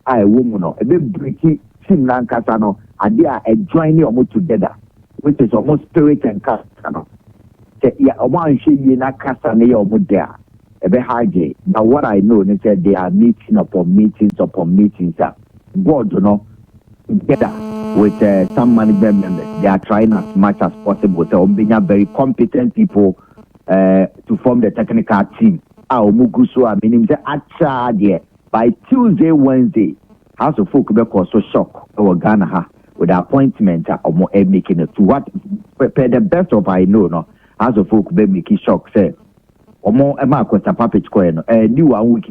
I woman, a bit breaky team Lancasano, and they are joining almost together, which is almost spirit and Casano. Yeah, one should be not Casane or Mudea. A bit hard. Now, what I know is that they are meeting upon meetings. Board, you know, together with some management members, they are trying as much as possible to bring very competent people to form the technical team. By Tuesday, Wednesday, House of Folk will also shock our Ghana with the appointment of more making it to what the best of I know. No, House of Folk will make shock say. New 1 week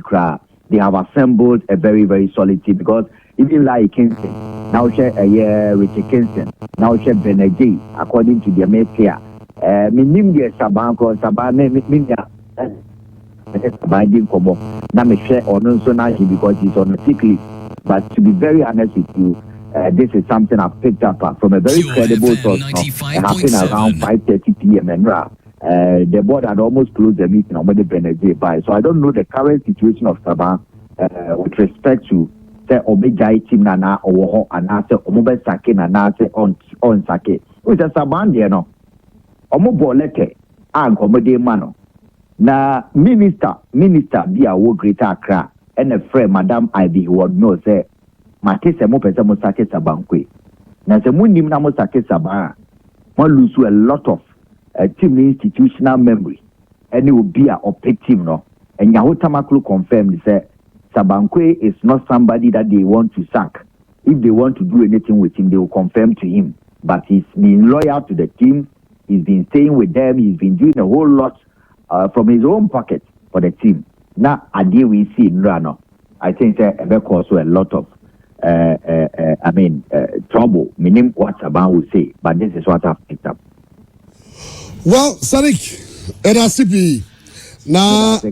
they have assembled a very, very solid team because even like Kingston, now share a year Richard Kingston, now share Benajay, according to their mate here. Minimia Sabanko, Sabana, Binding Kobo, Nameshe or Nonsonaji because he's on a sick leave. But to be very honest with you, this is something I've picked up from a very credible source. It happened around 5:30 p.m. and the board had almost closed the meeting on the Benedict by. So I don't know the current situation of Sabah with respect to say Omega team Nana or Anase Omobe Sake Nanase on Sake. Which is Saban, you know. Omobo leke and Omode Mano. Na minister be a wo greater Accra and a friend Madam Ivy who would know say Matese mo pese mo Sake Sabankwe. Na se mo nim na mo Sake Sabah. Mo lose a lot of team institutional memory and it will be a opaque team no and Yahotamaklu confirmed say Sabankwe is not somebody that they want to sack. If they want to do anything with him, they will confirm to him. But he's been loyal to the team, he's been staying with them, he's been doing a whole lot from his own pocket for the team. Now idea we see in Rano, I think there also a lot of trouble, meaning what Saban will say, but this is what I've picked up. Well, Sadik, NRCP, na me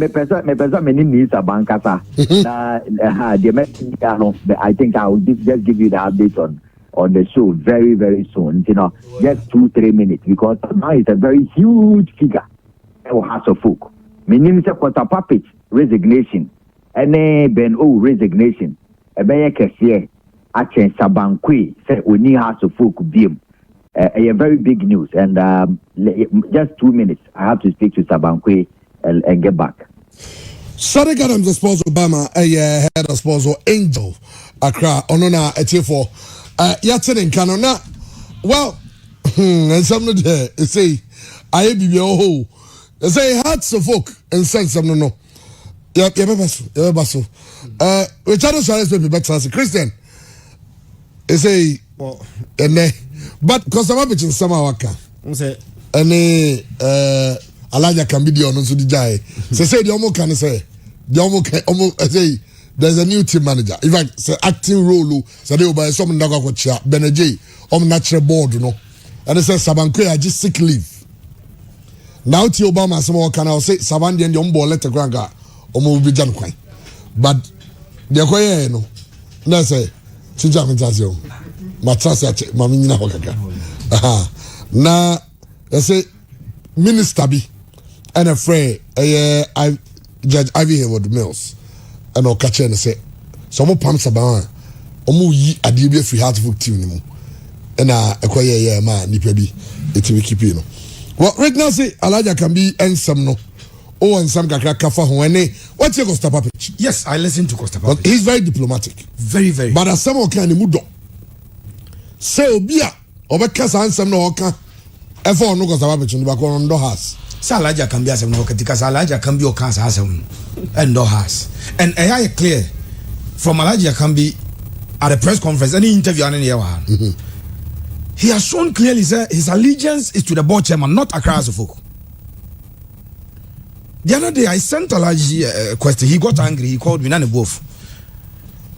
pesa me ni sabankasa na I think I will just give you the update on the show very, very soon. You know, just 2-3 minutes because now it's a very huge figure. House of Folk. My name is Quarter Puppet resignation. Any Ben O resignation. A bear cashier. Achen Sabankwe say Oni House of Folk beam. A very big news and just 2 minutes. I have to speak to Sabankwe and get back. Sorry, God, I'm the sponsor Obama. Head of sponsor Angel Accra. Onona Etiefo. Yatin Canona. Well, and some of the say I be your whole. They say hearts of folk and sense some no. Yeah, Basso. Richard Charles will be back to Christian. They say, and but because I'm in summer waka. Any Alaja can be the honor to the jai. Say the Omo can say the Omo say there's a new team manager. In fact, say acting role, so they will buy some Naga Kocha, Beneji, natural board, you know. And they say Sabankwe are just sick leave. Now to Obama, some can I say Savandi and the Ombo letter granga, Omo be Janquai. But they're quite, you know. Let's say, Chinjamintazio, Matrasa, Mamina Hokaka. Now, let's say, Minister B, and a friend, Judge Ivy Hayward Mills, and I'll catch and say, some pumps about Omo ye a DB free heart book team. And acquire man, Nipebi, it will keep you. Well, right now, say Alaja can be and some no. Oh, and some Kafa Huene. What's your Costa Papich? Yes, I listen to Costa Papich. He's very diplomatic. Very, very. But as someone can mudo. Say Obia, Obekasa and some no oka. F4 no Costa Papich in the back on the house. Salaja can be as a no because Alaja can be or cancer as and no house. And I clear from Alaja can be at a press conference, any interview on any one. He has shown clearly that his allegiance is to the board chairman, not Accra House of Folk. The other day I sent Alaji question. He got angry. He called me none both.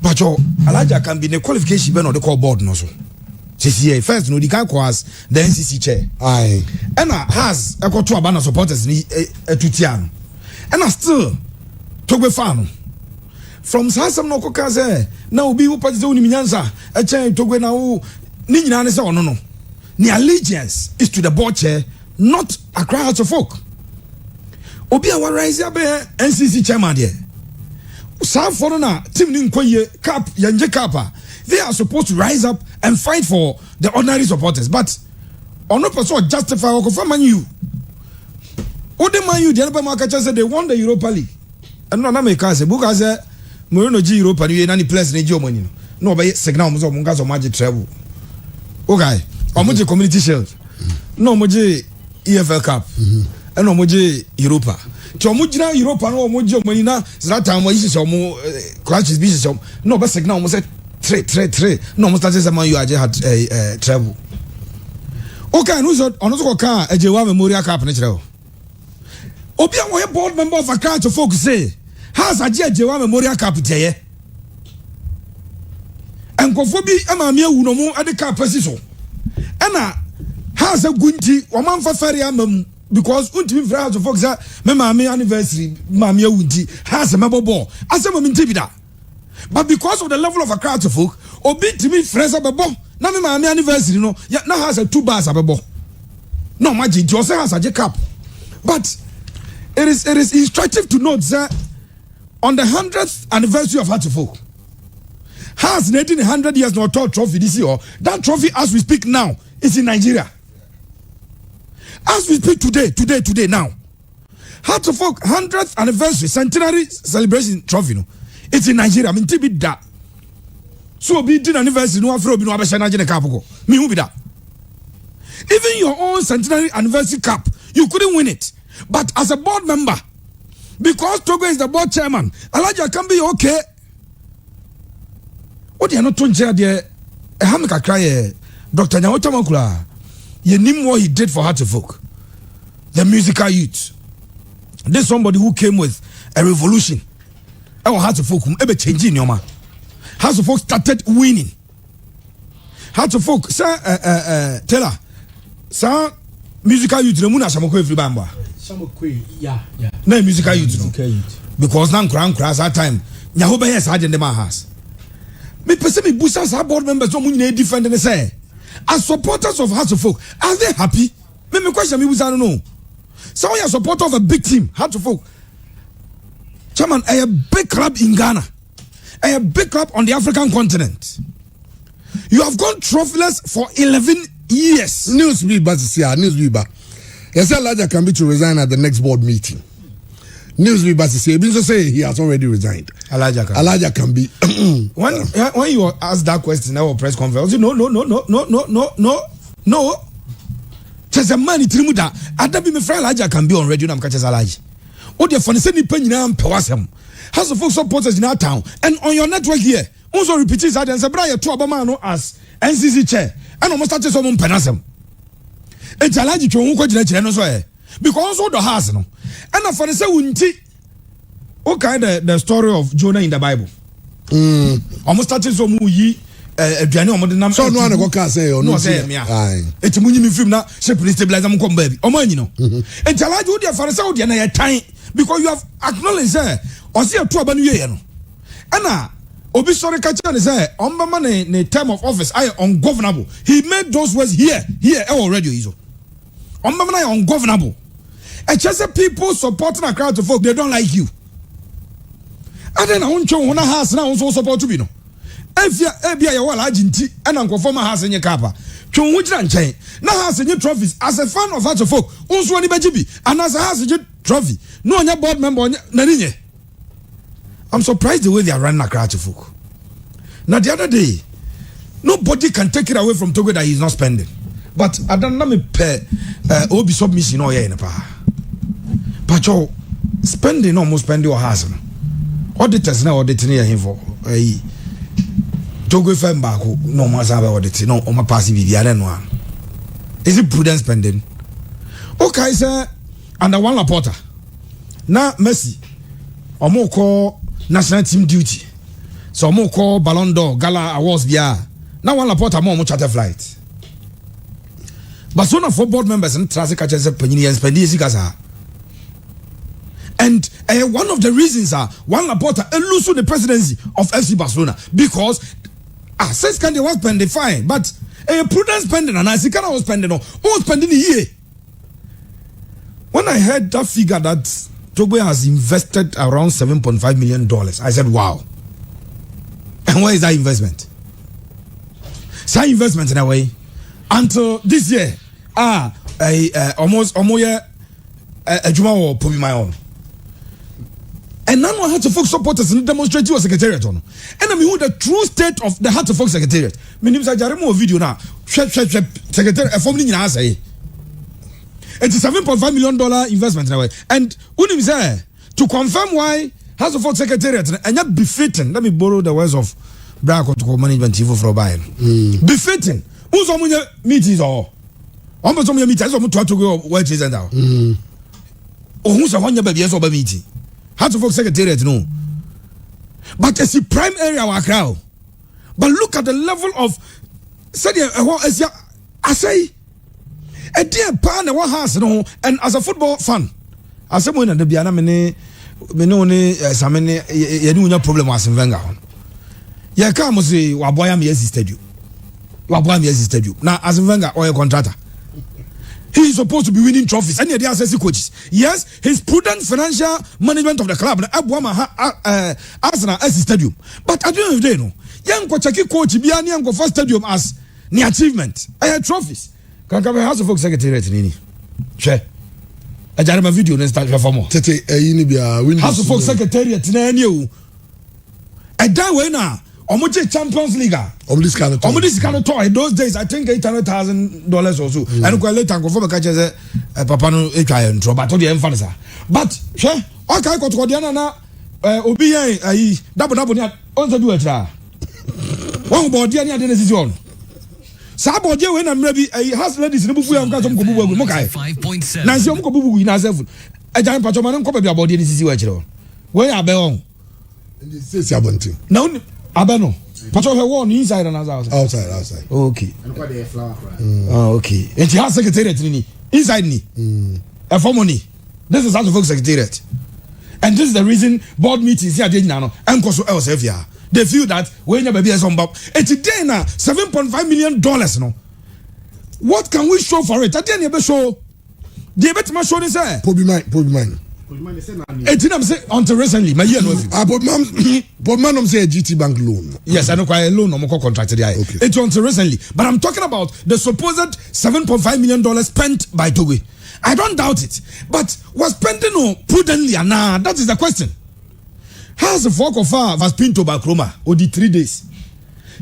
But Alaja can be the qualification ben or the call board no so. Says first no the can cause the NCC chair. Aye. And has a got two abandoned supporters ni Tutian. And I still Togbe fan. From Sansam no Kokaze now be who parties only Minyanza a chair Togbe now. No. The allegiance is to the board chair, not Accra House of Folk. Obi a rise up NCC chairman there. Some foreigner team Ninkoye Cap Yanje Kappa. They are supposed to rise up and fight for the ordinary supporters, but on no person justify or confirm you. What the man you the other market said they won the Europa League. And no make us a book as a Moreno G Europa League any place in Germany. No by signal Mungas or Magic Travel. Okay, Omoji Community Shield. No Moji EFL Cup. And Omoji Europa. Chomujina Europa no Moji Monina, Zlatan Moisis or more crashes business. No, but signal almost trade. No, most of the man you had a travel. Okay, who's on also car a Jewa Memorial Cup natural. Obia, why a board member of a car to focus say, has a Jewa Memorial Cup there? And Kofobi Amamia Unomo at the car position. Anna has a gunti or man for ferry because Unti Vraj of Foxa, Mamma anniversary, Mamia Unti has a member ball as a moment tibida. But because of the level of a crowd of folk, or beat to me friends of a ball, now my anniversary, no, yet now has a 2 bars of a ball. No, magic, Jose has a cup. But it is instructive to note that on the 100th anniversary of Heart of Folk, has 100 years no tall trophy this year. That trophy, as we speak now, is in Nigeria. As we speak today now, Heart of Folk 100th anniversary centenary celebration trophy, no, it's in Nigeria. I mean, to be that. So be the anniversary no afro be no abesha na jene cup go. Me who be that? Even your own centenary anniversary cup, you couldn't win it. But as a board member, because Togo is the board chairman, Alaja can be okay. What you are not told there, a hamika cry, Dr. Nyawota Makula, you knew what he did for Heart of Folk, the musical youth. There's somebody who came with a revolution. Our Heart of Folk, ever changing your man. Heart of Folk started winning. Heart of Folk, sir, tell her, sir, musical youth, the Muna Samoko every bamba. yeah. Na musical youth no. Because now crank that time. Nyaho be yes agent dem has. Me person me busa sa board members so munyina defend and say as supporters of Hearts of Folk are they happy? Me question me busa no. So you are supporter of a big team, Hearts of Folk. Chairman, a big club in Ghana. A big club on the African continent. You have gone trophyless for 11 years. Newsweaver. Yes, Elijah can be to resign at the next board meeting. Newsweaver say he has already resigned. Elijah can be. when you asked that question in our press conference, no. There's a man in Trimuda. Adabi me friend Elijah can be on radio. I'm catching Elijah. Oh, the funny sending penny now pewasem. Has the folks supporters in our town and on your network here. Also repeats that and say, Brian, to Obama as NCC chair and almost started some penasem. It's Elijah to who could because also the house no. And for the say unti okay the story of Jonah in the Bible. Almost started some yi aduane omo de nam so no an go ka say o no say me eti munyi mi film na she police stabilizer mo kom baby omo anyi no enti alaji wo de for the say wo de na ye tan because you have acknowledged say o say to aba no ye no ana obi sorry ka cha ne say on ba ne term of office I ungovernable. He made those words here already iso on ba na ungovernable. And just people supporting a crowd of folk, they don't like you. And then I want you to house now also support to be no. If you are well agenti and uncle former house in your kappa. Chon which and chain. Now has in your trophies as a fan of Hearts of Folk. Also any baby and as a house in your trophy. No on your board member Narinye. I'm surprised the way they are running a crowd of folk. Now the other day, nobody can take it away from Togo that he's not spending. But I don't know me pay obi submission or in a pa. But you spending almost spending your house. Auditors now auditing him for a Togo firm back no more auditing no my passive one. Is it prudent spending? Okay, sir, under one Laporta. Now Messi or more call national team duty. So more call Ballon d'Or Gala Awards via now one Laporta more charter flight. But so now for board members and traffic catchers penny and spending gaza. And one of the reasons are one Laporta lose the presidency of FC Barcelona because says can they was spending fine, but a prudent spending and I see can I was spending spending a year. When I heard that figure that Togo has invested around $7.5 million, I said, wow. And where is that investment? It's that investment in a way. Until this year, almost year, a Juma or Pobi my own. And now I had to Folk supporters and demonstrate to a secretariat on. And I mean, who the true state of the Heart of Folk secretariat. My name is Ajaremo video now. Secretary, a forming in our say. It's a $7.5 million investment in a way. And Unim say to confirm why House of Folk secretariat and not befitting. Let me borrow the words of Bracco to management TV for Bayern. Befitting. Who's on your meetings or almost on your meetings? I'm to go where it is now. Or who's a 1 year baby? Yes, or meeting. Hearts of Folk secretariat, no. But it's the prime area of our crowd. But look at the level of I say a dear pan one house, no, and as a football fan, as someone at the Biana Mene Samene Yanunya problem was in Venga. Ya come say Waboyam existed you. Waboyam existed you. Now as in Venga or a contractor. He is supposed to be winning trophies. Any of the assessing coaches. Yes, his prudent financial management of the club. Arsenal as stadium. But at the end of the day, no. Young Kochaki coach Biani and go first stadium as the achievement. I had trophies. Can come House of Folk secretariat Nini. Che. I got my video and start for more. Tete House of Folk secretariat you. And that way now. Omoche Champions League. This kind of toy. In those days, I think $800,000 or so. And go later go for the catches. Papa no ekaya ntro. But the emphasis. But she okay ko to Diana na obi yan double ni on so do it ra. One board dia ni ade decision. Sa board we na mra bi house ladies ni bubu ya nka so mko bubu agu mo kai. 5.7. Na se mko bubu na se fu. Ejan pacho man nko ba board ni sisi wa kire. We abe on. Ndi sisi abonti. Now Abano. Patrol her one inside and outside. Outside. Okay. And what flower cry. Okay. And she has secretariat inside ni. A for money. This is House of Folk Secretariat. And this is the reason board meetings here they now and also elsewhere. They feel that when you be some it's today now $7.5 million no. What can we show for it? At the end of the show, the bet my show is there. Pobi mine. It's not say until recently. My year no. But man, say a GT Bank loan. Yes, I know quite a loan. No more contracted. Okay. It's until recently, but I'm talking about the supposed $7.5 million spent by Togo. I don't doubt it, but was spending no prudently and nah. That is the question. How's the fork of far was Pinto by Kroma or the 3 days?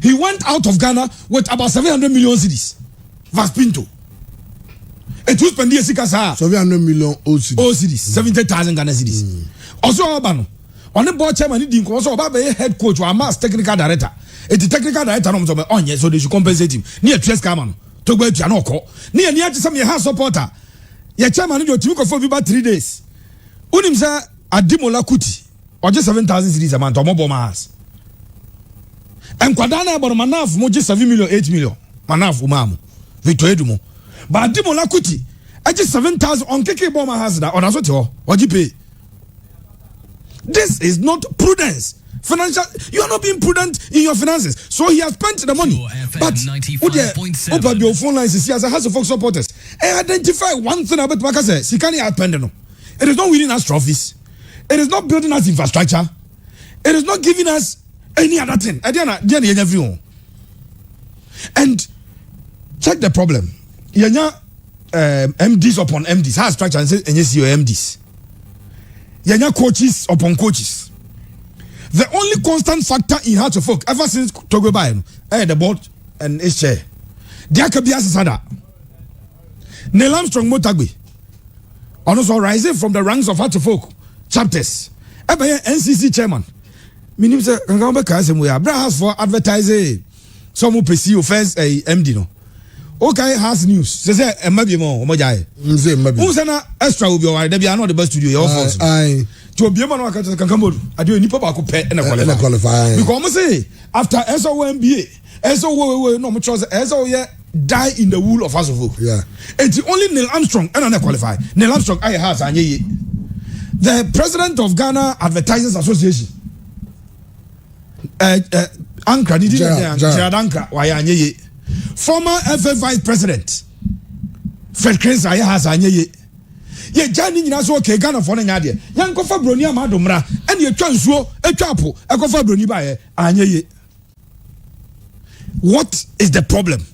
He went out of Ghana with about 700 million cedis. Was Pinto. Et tout spending a 700 million cedis, 70,000 Ghana cedis. Also, Obano. On the board chairman, he didn't also about a head coach or a mass technical director. It's a technical director on yes, so they should compensate him. Near Tres Caman, to go to Janoko. Near to some house supporter. Your chairman, your team for about 3 days. Unim sa Adimola Kuti. Or just 7,000 cedis a month or more bombers. And Quadana about Manaf, more just 7 million, 8 million. Manaf, Umam, Victor Edumo. But Dimola Kuti, I just 7,000 on Keke Bomber has that on Asoto. What you pay? This is not prudence. Financial, you are not being prudent in your finances. So he has spent the money. But open your phone lines, see as a House of Folk supporters. And identify one thing about Makase, Sikani Atpendeno. It is not winning us trophies. It is not building us infrastructure. It is not giving us any other thing. And check the problem. Yanya MDs upon MDs. How structure and say your MDs. Yanya coaches upon coaches. The only constant factor in Hearts of Folk ever since Togo Bayen, the board and its chair. There could be a Sada. Neil Armstrong Motagwe. Also rising from the ranks of Hearts of Folk chapters. NCC chairman. Minim say Kangamba Kasem we are house for advertising. Some who pursue first a MD no. Okay, has news. Say maybe more. Who's an extra will be alright. They are not the best studio. Your fault. To be a man who can come out. I do any papa could pay and qualify. Because say after SOMBA, SO no much SO die in the wool of House of Folk. Yeah. It's only Neil Armstrong and I qualify. Neil Armstrong I has and the president of Ghana Advertisers Association. Ankra did Gerard Ankra why anye. Former FF Vice President Fred Krenz I has anye. Ye jani nyina so ke Ghana for na nyade. Yan kofa broni amadomra and ye twansuo etwapo ekofa broni ba ye anye. What is the problem?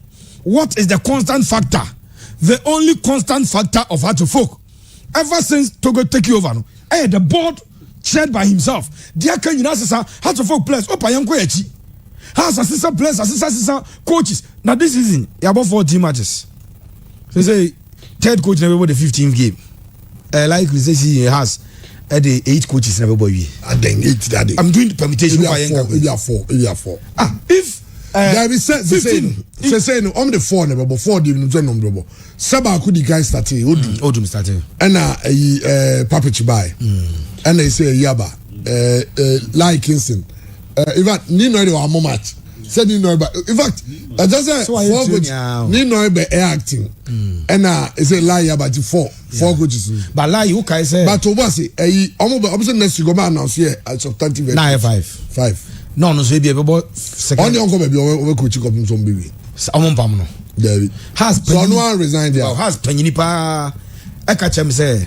What is the constant factor? The only constant factor of Hearts of Folk ever since Togo take over no. The board chaired by himself. Dear can you know Hearts of Folk players opa yanko echi. Has assistant players, assistant coaches. Now this season, you have about 14 matches. So say third coach never won the 15th game. Likely say he has the 8 coaches never boy. And then 8 that day. I'm doing the permutation. Maybe a 4. If there be say on the 4 never but 4 the no number. Saba could the guy started Odum started. And Papichi buy. And they say Yaba like Kingston. In fact, Nino are more match. Said Nino, but in fact, I just said Nino be acting. And it's a lie about 4 coaches. But lie you can say. But to was it? Almost next to go man now here at substantive 5. No, so be about second. Only uncle baby over coach up some baby. Amon Pamno. David has so no one resigned there. Has Peninipa. I catch him say.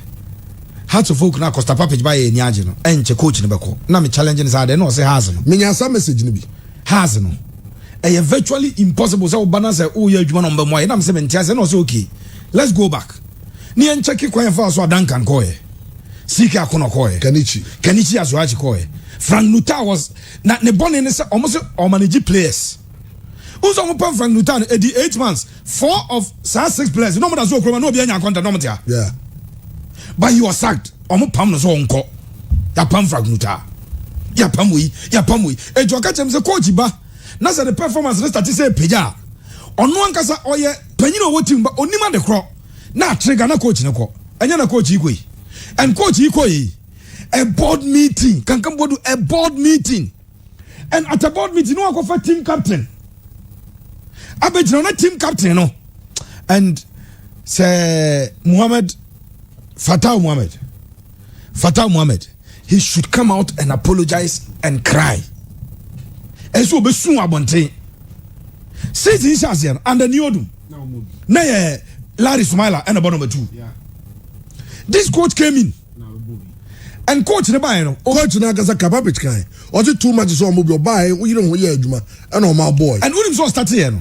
Hearts of Folk na Costa Papage by any agent and coach in the back. Now me challenging is no say has no. Me some message ni bi. Has no. A virtually impossible so banana say oh yeah you number more. I'm saying no say okay. Let's go back. Ni en check kwan fa so Duncan koye. Sika akono koye. Kenichi as wachi koye. Frank Nuta was na ne born in almost or manage players. Who's on Frank Nuta at the 8 months? 4 of 6 players. No matter so no be any contract no yeah. But he was sacked. Omo pam no so onko. Ya pam fragnuta. Ya pam we. E jo catch him say coach ba. Na say the performance na start say peja. Ono ankasa oye panyin o wotim ba onima de kro. Na trigger na coach ne ko. Anya na coach iko yi. And coach iko yi. A board meeting. Can come board a board meeting. And at a board meeting no akofa team captain. Abejina na team captain no. And say Fatah Muhammad Fatal Mohammed, he should come out and apologize and cry. And so be soon abonte. Since he says here and the new odum. Na Larry Sumaila and about number 2. Yeah. This coach came in. And coach the buy no. Coach na gaza Papich kai. Or the 2 matches on mobile buy, you don't hear Juma and on my boy. And when him so start here no.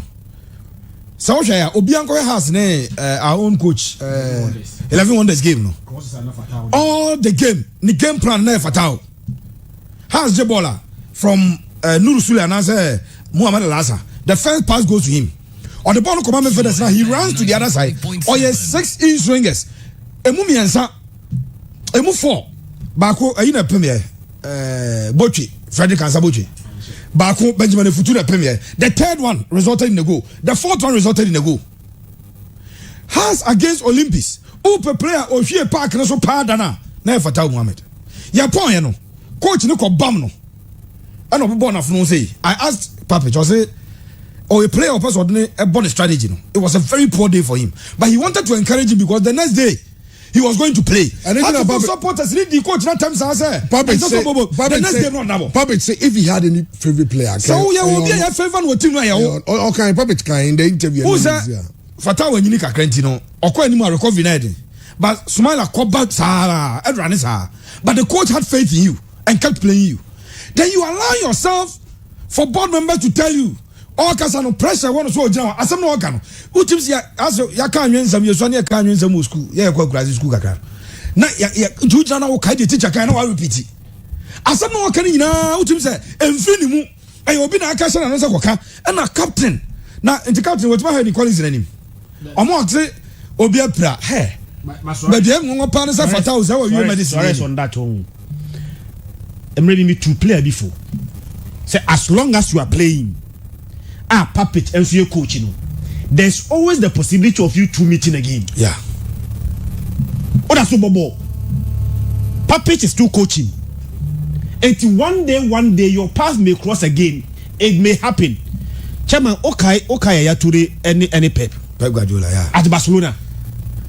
So share Obianko has our own coach 11 wonders game no. All the game plan na fatal. Has Jebola from Nuru Sule and answer Muhammad Lassa. The first pass goes to him. On the ball of command for the he runs to the other side. Or yes, 6 swingers. Emu miensa. Emu 4. Bako ayina premier. Bochi. Frederick Ansabochi. Bako Benjamin Futu the premier. The third one resulted in a goal. The fourth one resulted in a goal. Has against Olympus. Upe player Oshie Park na so padana. Na Fatal Mohammed. Ya pon ye no. Coach no ko bam no. And obi born afno say. I asked Papich, I say or a player or person a born strategy. No? It was a very poor day for him. But he wanted to encourage him because the next day he was going to play. And the supporters need the coach that time say the next day not double. Papich say if he had any favorite player. So yeah, will be a favorite with team now. Okay, Papich can in the interview. Who's that? Fatal when you need a Crentino or quite anymore recovery. But Sumaila called back Sahara, everyone is Sahara. But the coach had faith in you and kept playing you. Then you allow yourself for board members to tell you all kinds of pressure one so down as no organ who teams ya as ya can yen some you so near can yen some school ya kwa graduate school kaka na ya do jana wo kai the teacher kan na wa repeat as no organ nyina who teams say emfini mu e obi na aka shana no say koka na captain na the captain what ma he Collins nanim omo say obi apra he but dem ngo pa na say Fatal say we medicine on that one I'm ready me to play before say as long as you are playing Papich and so your coach, there's always the possibility of you two meeting again. Yeah. Oh, that's so bobo. Papich is still coaching. And one day your path may cross again. It may happen. Chairman, okay, ya today any Pep Guardiola, yeah. At Barcelona.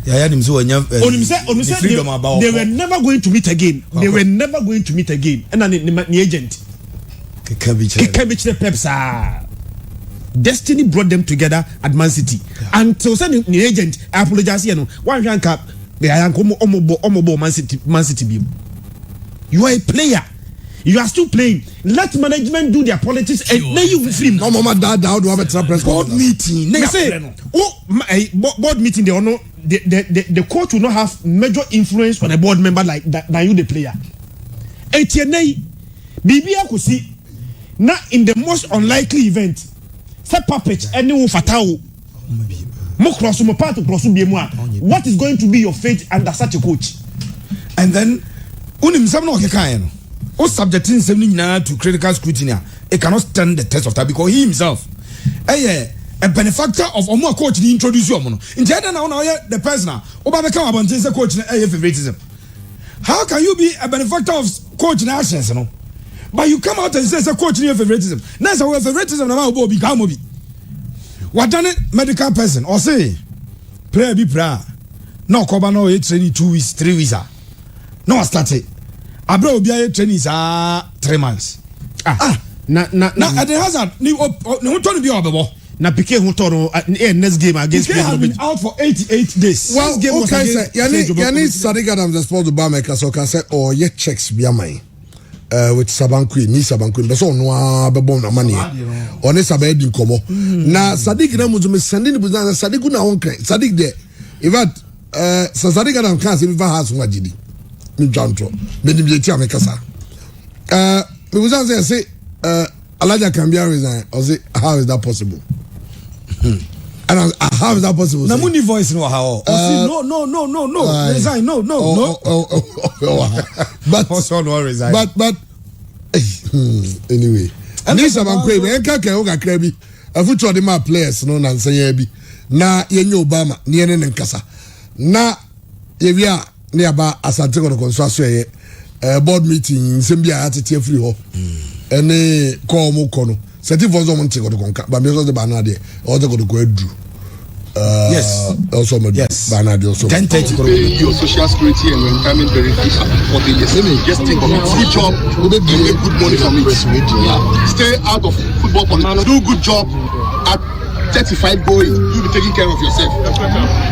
Yeah, they were never going to meet again. They were never going to meet again. And then the agent. Kekabich Pep sir. Destiny brought them together at Man City. Yeah. Until sending the agent, I apologize. You know, one rank up, they are omobo Man City. You are a player. You are still playing. Let management do their politics and then you will free. No, mama, dad, how do I have a press board meeting? They say, board meeting. They are not. The coach will not have major influence on a board member like that. Than you, the player. Etienne, Bibia could see. Now, in the most unlikely event. Papich and no Fatal. What is going to be your fate under such a coach? And then unim some no kekayeno. O subjecting semina to critical scrutiny. It cannot stand the test of time because he himself a benefactor of omo coach ni introduce you omo. In China now the person oba become abonte coach na favoritism. How can you be a benefactor of coach na actions no? But you come out and say coach in your favoritism. Now so favoritism na obo become obi. What done it medical person or say player be prayer. No cover no training 2 weeks, 3 weeks. No start it. Abra obi training is 3 months. Na at the hazard ni to be obebo. Na Piqué who told next game against Piqué has been out for 88 days. Well, game okay, sir. Yani Sadiq Adams is supposed to buy my so can say ye checks be mine. With Sabankui, me Sabankui, but so no bebon na money. On is about in komo. Na Sadiq na muzume sending the Sadiq na on credit. Sadiq there. In fact, Sadiq Adams can't even has one jidi. Me jantro. Me di bieti amekasa. Me was say Elijah can be resign. I say how is that possible? And how is that possible? Na money voice no how. No. Resign. No. But also no resign. But anyway. This about crazy. Enka ke o kakra bi. Afucho de ma players no na nsan bi. Na yenye Obama ne yene nkasa. Na yewia ne aba asante ko konso aso ye board meeting nsem bi a atete free ho. Ene ko mo ko no. Seti vozo mo nti ko konka. Ba me so de ba na de. O de ko edu. Yes. Also, Yes. Bernard also. 10:30. Pay your social security and your retirement benefits for the years. Just think of it. Good job, you make good money from it. Stay out of football politics. Do good job. At 35 going, you'll be taking care of yourself.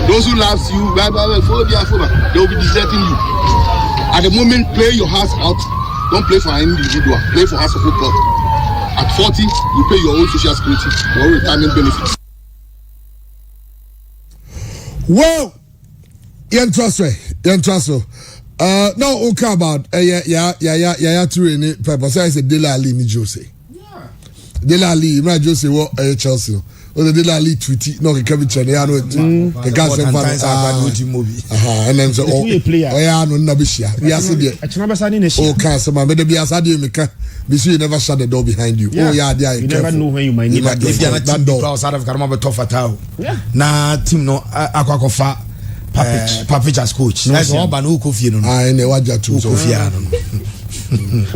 Those who loves you, they will be deserting you. At the moment, play your heart out. Don't play for an individual. Play for House of Football. At 40, you pay your own social security, your own retirement benefits. Well, you trust me. Now, okay about to any purpose. I said Dele Ali ni Jose. Yeah. Dele Ali, my Jose what Chelsea. O the Dele Ali tweety no ke Kevin Chen ya no the guy say and then so oh yeah no na be share. We are say there. Oh can say man me dey be asade me can. Be sure you never shut the door behind you. Yeah. Oh yeah there you never know when you might need If you are not team because South Africa no be tough at all. Yeah. Na team no akwakofa Papich as coach. That's all ban who Kofi no. I ne waja too. Kofi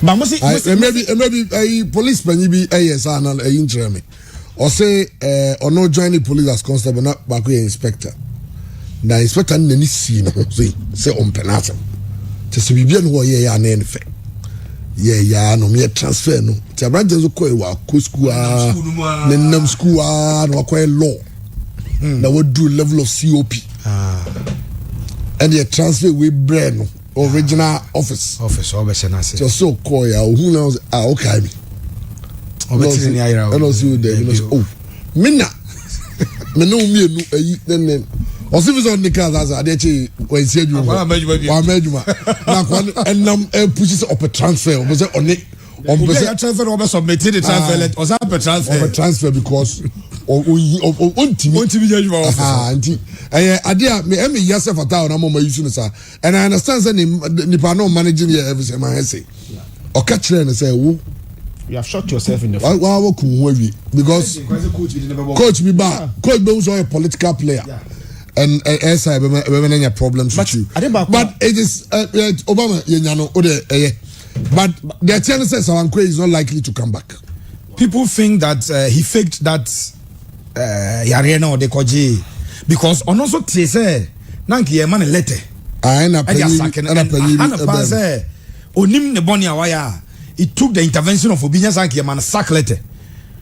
but must maybe police when you be yes and injury me. Or say or no join the police as constable not back inspector. Na inspector na ni see no say on penalty. Just be bien wo ye ya na enfe. Yeah, no me transfer no. Ti abranje zo ko e wa ko school na nam school na ko law. Na we do level of COP. And the transfer we brand no original office always na say. Just so call ya who knows okay me. Obeti ni ayira. And also there oh me no me ayi then Osifiso on the cars as adechi when say you wa mejuma na kwa enam pushes up a transfer we say on it on transfer we submit the transfer let us have a transfer because ontimi judgment officer anti ade me yourself at now na mama use no sir and I understand say nipa no managing here every say man say o ka kire no say wo you have shot yourself in the foot. Why because coach be back. Coach be also a political player. Yeah. And as I have problems with you. But it is Obama, but the chances of Ankwe is not likely to come back. People think that he faked that Yarena or the Koji because on also say Nanki a man a letter. I onim ne boni awaya. It took the intervention of Obinya Sanki man sack letter.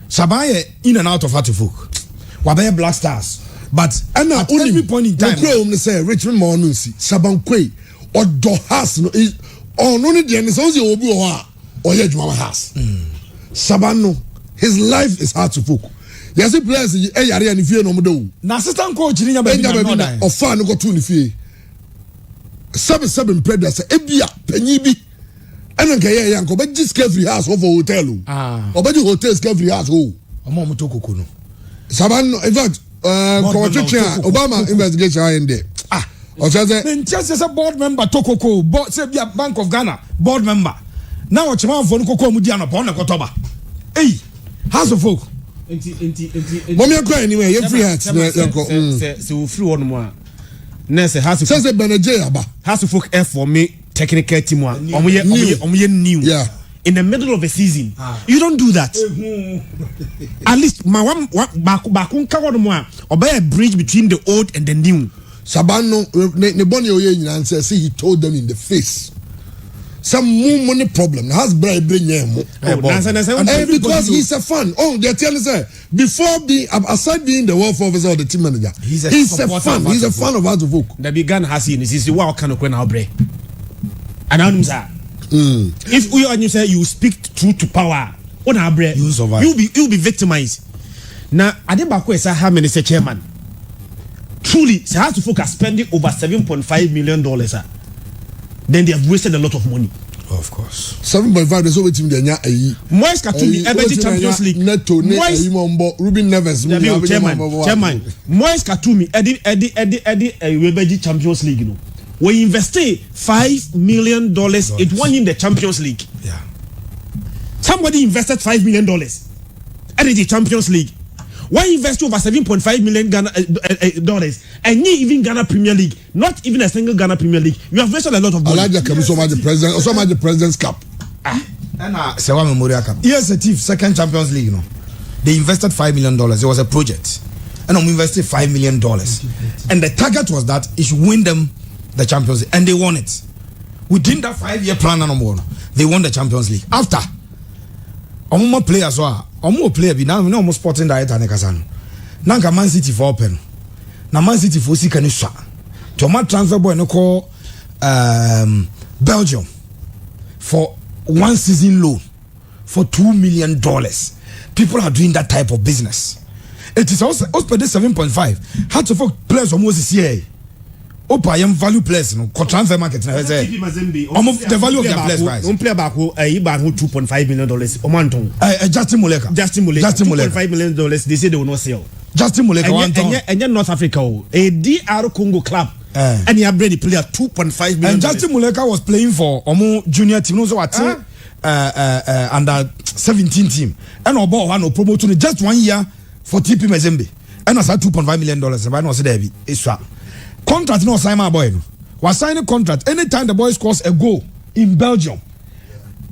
Shabaye in and out of Hatifuk. Wabaye Black Stars. But at every point in time, say Richmond Monusi, Sabankwe, or Dohas no is on only the Anisozi Obu or Yajuma Has. Sabano, his life is hard to book. Yes, a place and if you no do. Na assistant coach in your or fan go to the fee. 7 predators, Ebia, Penibi. And then kaya yanko but just every house over hotel or but hotels every house Kuno. Saban in fact Obama investigation in there or just as a board member Tokoko board say Bank of Ghana board member now what man for Koko Mudiana upon the Kotoba hey house of folk mommy anyway every house so free one more nurse has to say Benajaba has to folk F for me technical team new yeah in the middle of a season you don't do that at least my one bakun cover more or by a bridge between the old and the new Sabano ne boni oye and say he told them in the face some more money problem has bring him because he's a fan they're telling us before being aside being the welfare officer or the team manager he's a fan of how to vote the began has seen is the wow kind of when I'll break. And if we and you say you speak truth to power, you'll be victimized. Now, Adebako is how many say chairman? Truly, they have to focus spending over $7.5 million. Then they have wasted a lot of money. Of course. 7.5 there's over team there. Moise Katumi, Ebedi Champions League. Moise Ruben Neves. Chairman. Moise Katumi, Ebedi Champions League. You know. We invested $5 million. It won him the Champions League. Yeah. Somebody invested $5 million at the Champions League. Why invest over $7.5 million dollars and even Ghana Premier League? Not even a single Ghana Premier League. You have wasted a lot of money. I like so much the president, so much the president's cup. And Sewa Memorial Cup. Yes, a chief second Champions League. They invested $5 million. It was a project. and I'm invested $5 million. And the target was that it should win them the Champions League, and they won it. Within that 5-year plan, they won the Champions League. After, more players were player be now almost sporting director Nekasano. Nanka Man City for open. Na Man City for si kanisha. To my transfer boy no call Belgium for 1 season loan for $2 million. People are doing that type of business. It is also per 7.5. How to fuck players almost this year. Opa yam value players no transfer market na say the value of their players price. One player back who $2.5 million omanton. Justin Muleka $2.5 million they say they will not sell. Justin Muleka one ton. And North Africa a DR Congo club and he have the player $2.5 million. And Justin Muleka was playing for Omo junior team no so what under 17 team and obo one promote to just 1 year for TP Mazembe and as $2.5 million but no say there be extra contract no sign my boy no was signing contract anytime the boy scores a goal in Belgium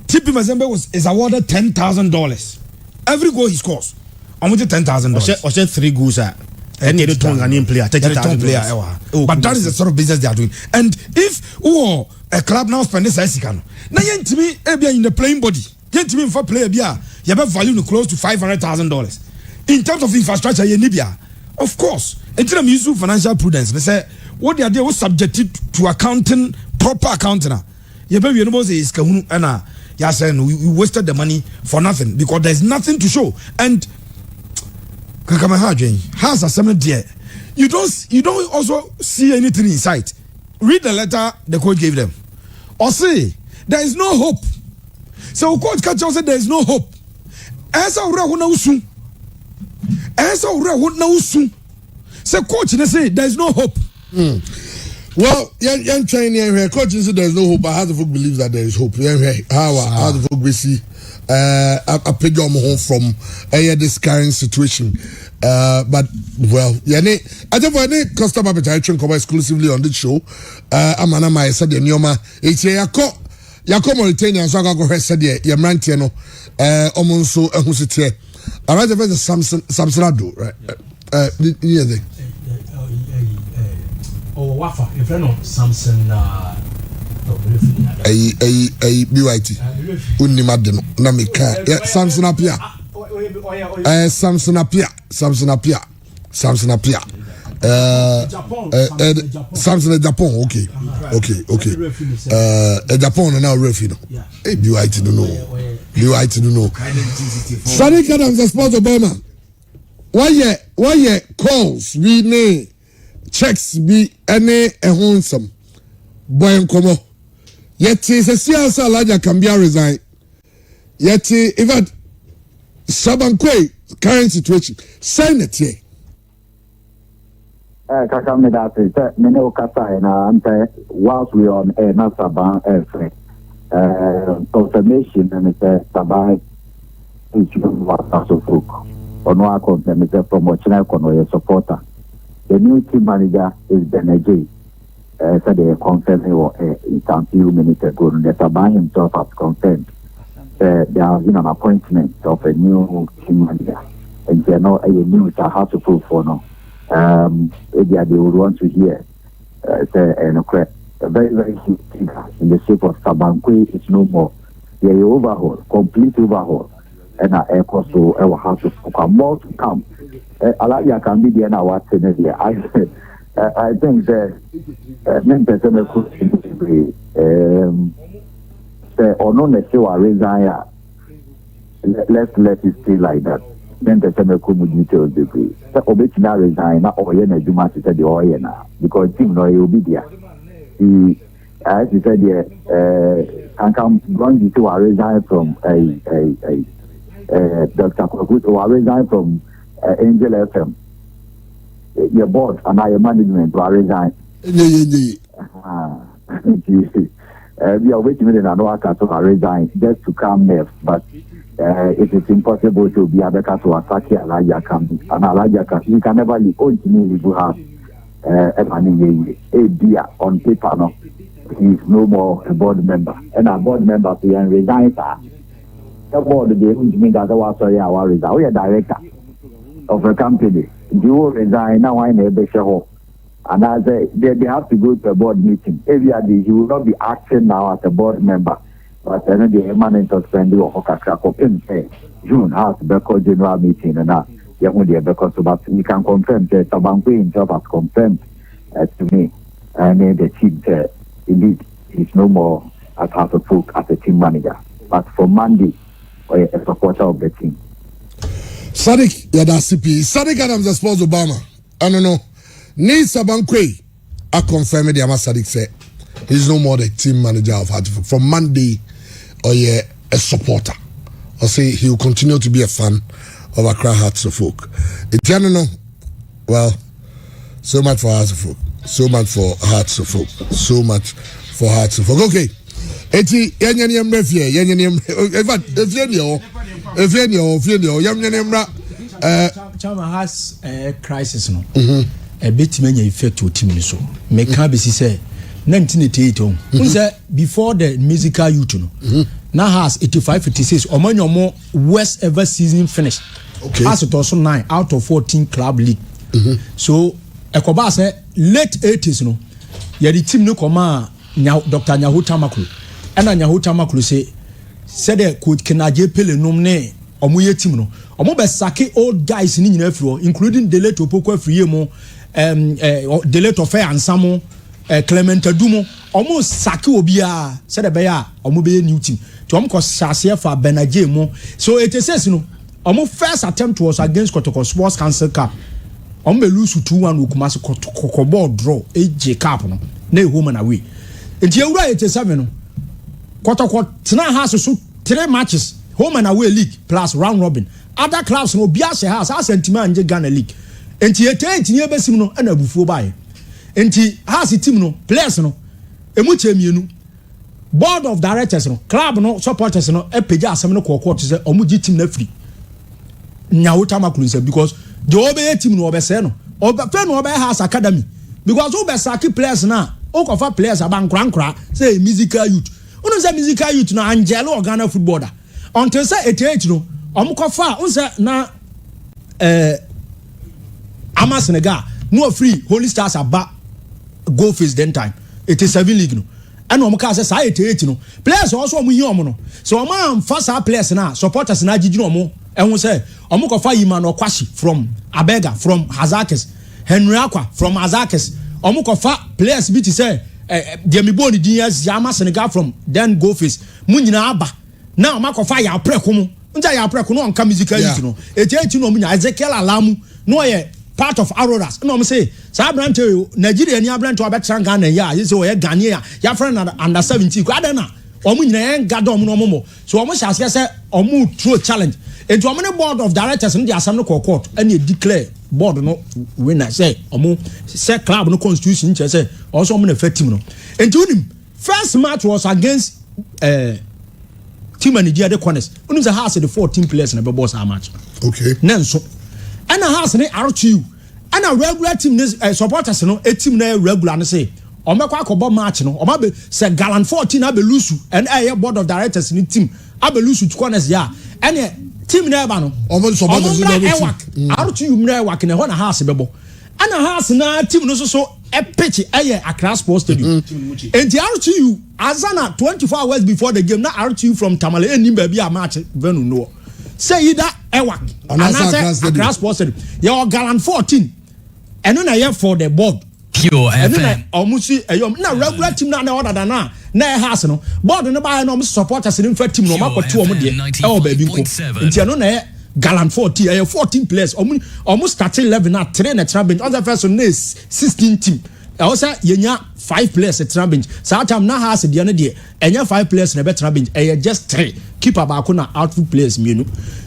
TP Mazembe is awarded $10,000 every goal he scores almost $10,000 or 3 goals and the Tonganian player but that is the sort of business they are doing. And if a club now spend this now to me in the playing body to me for player you have value close to $500,000 in terms of infrastructure in Libya. Of course, until I'm using financial prudence, they say what they are doing was subjected to accounting, proper accounting. You know, say is kahunu and we wasted the money for nothing because there's nothing to show. And has a seven there. You don't also see anything inside. Read the letter the coach gave them. Or say there is no hope. So coach catch us said there is no hope. Say coach they say there is no hope. Well, young training here, coach said there is no hope, but how the folk believes that there is hope. How the folk we see a pig on home from this current situation. But well, I don't want any customer appetite cover exclusively on this show. Amana my said the Nyoma. It's Yako Mauritania, so I go said the Yamrantiano, Omonso, Husite. I write about the Samsonado, right? Yeah, oh, Wafa, if you're not Samson, BYT. Unimadeno, Namika, Samson Apia. Samson Apia. Samson Japan, okay. Japan now refi. Hey, BYT don't know. Sadiq Adams, the sport Obama. Why ye calls we ne checks be any a handsome boy and come. Yet is a CSA larger can be a resign. Yet even Sabankwe current situation. Sign it here. Kakame that is many okasa na ante whilst we on na Saban confirmation and it's Saban is what so folk. Ono akon say from Ochina kono supporter. The new team manager is Beneji. Said they confirmed in some few minutes ago. The Saban himself has confirmed. There has been an appointment of a new team manager. And they know a news I have to prove for now. They would want to hear a very, very huge figure in the shape of Sabankwe is no more. They overhaul, complete overhaul. And I also will have to focus more to come. Alaya can be there now. What's in here? I think that men person could or no necessarily resign. Let's let it stay like that. Then the same details degree. So obetina resign or yen Juma to say the oil now because team no will be there. He as he said can come run to resign from Dr. Kwaku or resign from Angel FM. Your board and our management will resign. We are waiting in another to resign just to come left, but it is impossible to be able to attack Elijah Camp. And Elijah Camp, you can never leave. Ultimately, you have a dear on paper. No, he is no more a board member, and a board member to resign. The board, the mean that was our resign. We are director of a company. You will resign now. I never show. And as they have to go to a board meeting. He will not be acting now as a board member. But then the man suspend you or crack up in say June has the general meeting and that because but we can confirm that Sabanque himself has confirmed to me and the team said indeed he's no more as half a folk as a team manager. But for Monday or a supporter of the team. Sadiq Yadasipi, Sadiq Adams the sports Obama. I don't know. Ni Sabanque, I confirm it. Yama Sadiq said he's no more the team manager of Hartlepool. From Monday, or a supporter. Or say he will continue to be a fan of Accra Hearts of Folk. It's well, so much for Hearts of Folk. So much for Hearts of Folk. So much for Hearts of Folk. Okay. Eti yanyaniyam refie yanyaniyam. In fact, Chama has a crisis no. A bit many effect to team so. Me can be say 1988 before the musical youth no. Now has 85-56 or more worst ever season finish. Okay. Has it also 9 out of 14 club league. So Ekoba say late 80s no. Yeah the team no come Dr. Nyahu Tamaklu. And Nyahu Tamaklu say the coach Kenaje Pele nomne omuye team no. Omo be sake old guys ni nyina afro including Delete Opoko afriye mo Delete Ofe Ansamo Clement Adumo omo sake obia said the bear omo be new team to omo ko sase for Benaje mo. So it says no omo first attempt was against Kotoko Sports Council Cup omo be lose 2-1 Kumasi Kotoko ball draw AJ Cup no na home and away enti ewura 87 no Kotoko tena has so 3 matches home and away league plus round robin other clubs no bia se has sentima anje Ghana league enti 88 ne besim no na abufuo bae enti has team no players no emu chemienu board of directors no club no supporters no epeja asem no kokko to say omuji team na free Nyawo Tamaklu say because the obey team no obese no obe no obey has academy because obe saki players na okofa players abankrankra say musical youth unu say musical youth no Angelo Ghana footballer until say 88 no omukofa unse na ama Senegal no free Holy Stars aba go face then time 87 league no and omka say say 88 no players also omu hi omo no so omo am fast players na supporters na gigi no omo ehun say omukofa Yiman Okwashi from Abega from Hazakes Henry Akwa from Hazakes omukofa players bi ti say Demibo ni dias Yama Senegal from then go face mu nyina aba na omakofa ya preko mu nja ya preko no onka musical youth no 88 no mu nya Ezekiel Alamu no ye part of Auroras no me say sa brante Nigeria ni abrante obetra Ghana ya say o ye Ghanaian ya friend under 17 ko adana omu nyina en gado omu no momo so omu shase say omu throw challenge into omu board of directors no dey asem no court and e declare board no winner say omu say club no constitution che say also omu na fa team no into unim first match was against team Nigeria the corners unim say has the 14 players na be boss a match okay nanso and has ne RTU and a regular team supporters no a team na regular no say omekwa akobo match no omabe say Gallant 14 abe lose and board of directors ni team abe lose to corners ya and team na eba no omo supporters no be RTU mna work na ho na house bebo and house na team no so a pitch Accra Sports Stadium and the RTU azana 24 hours before the game na RTU from Tamale enim ba bia match venu no say either Ewak and Accra Sports Stadium your Gallant 14 and na here for the board Pure FM omusi na regular team na order than na house no board no buy no supporters in for team no makoto omo de e o ba bi nko ntia no na Gallant 14 14 players almost starting 11 at 3 na bench other first on 16 team also yenya 5 players at bench so time na house de no de enya 5 players na better bench just 3 keeper ba ko na outfield players mienu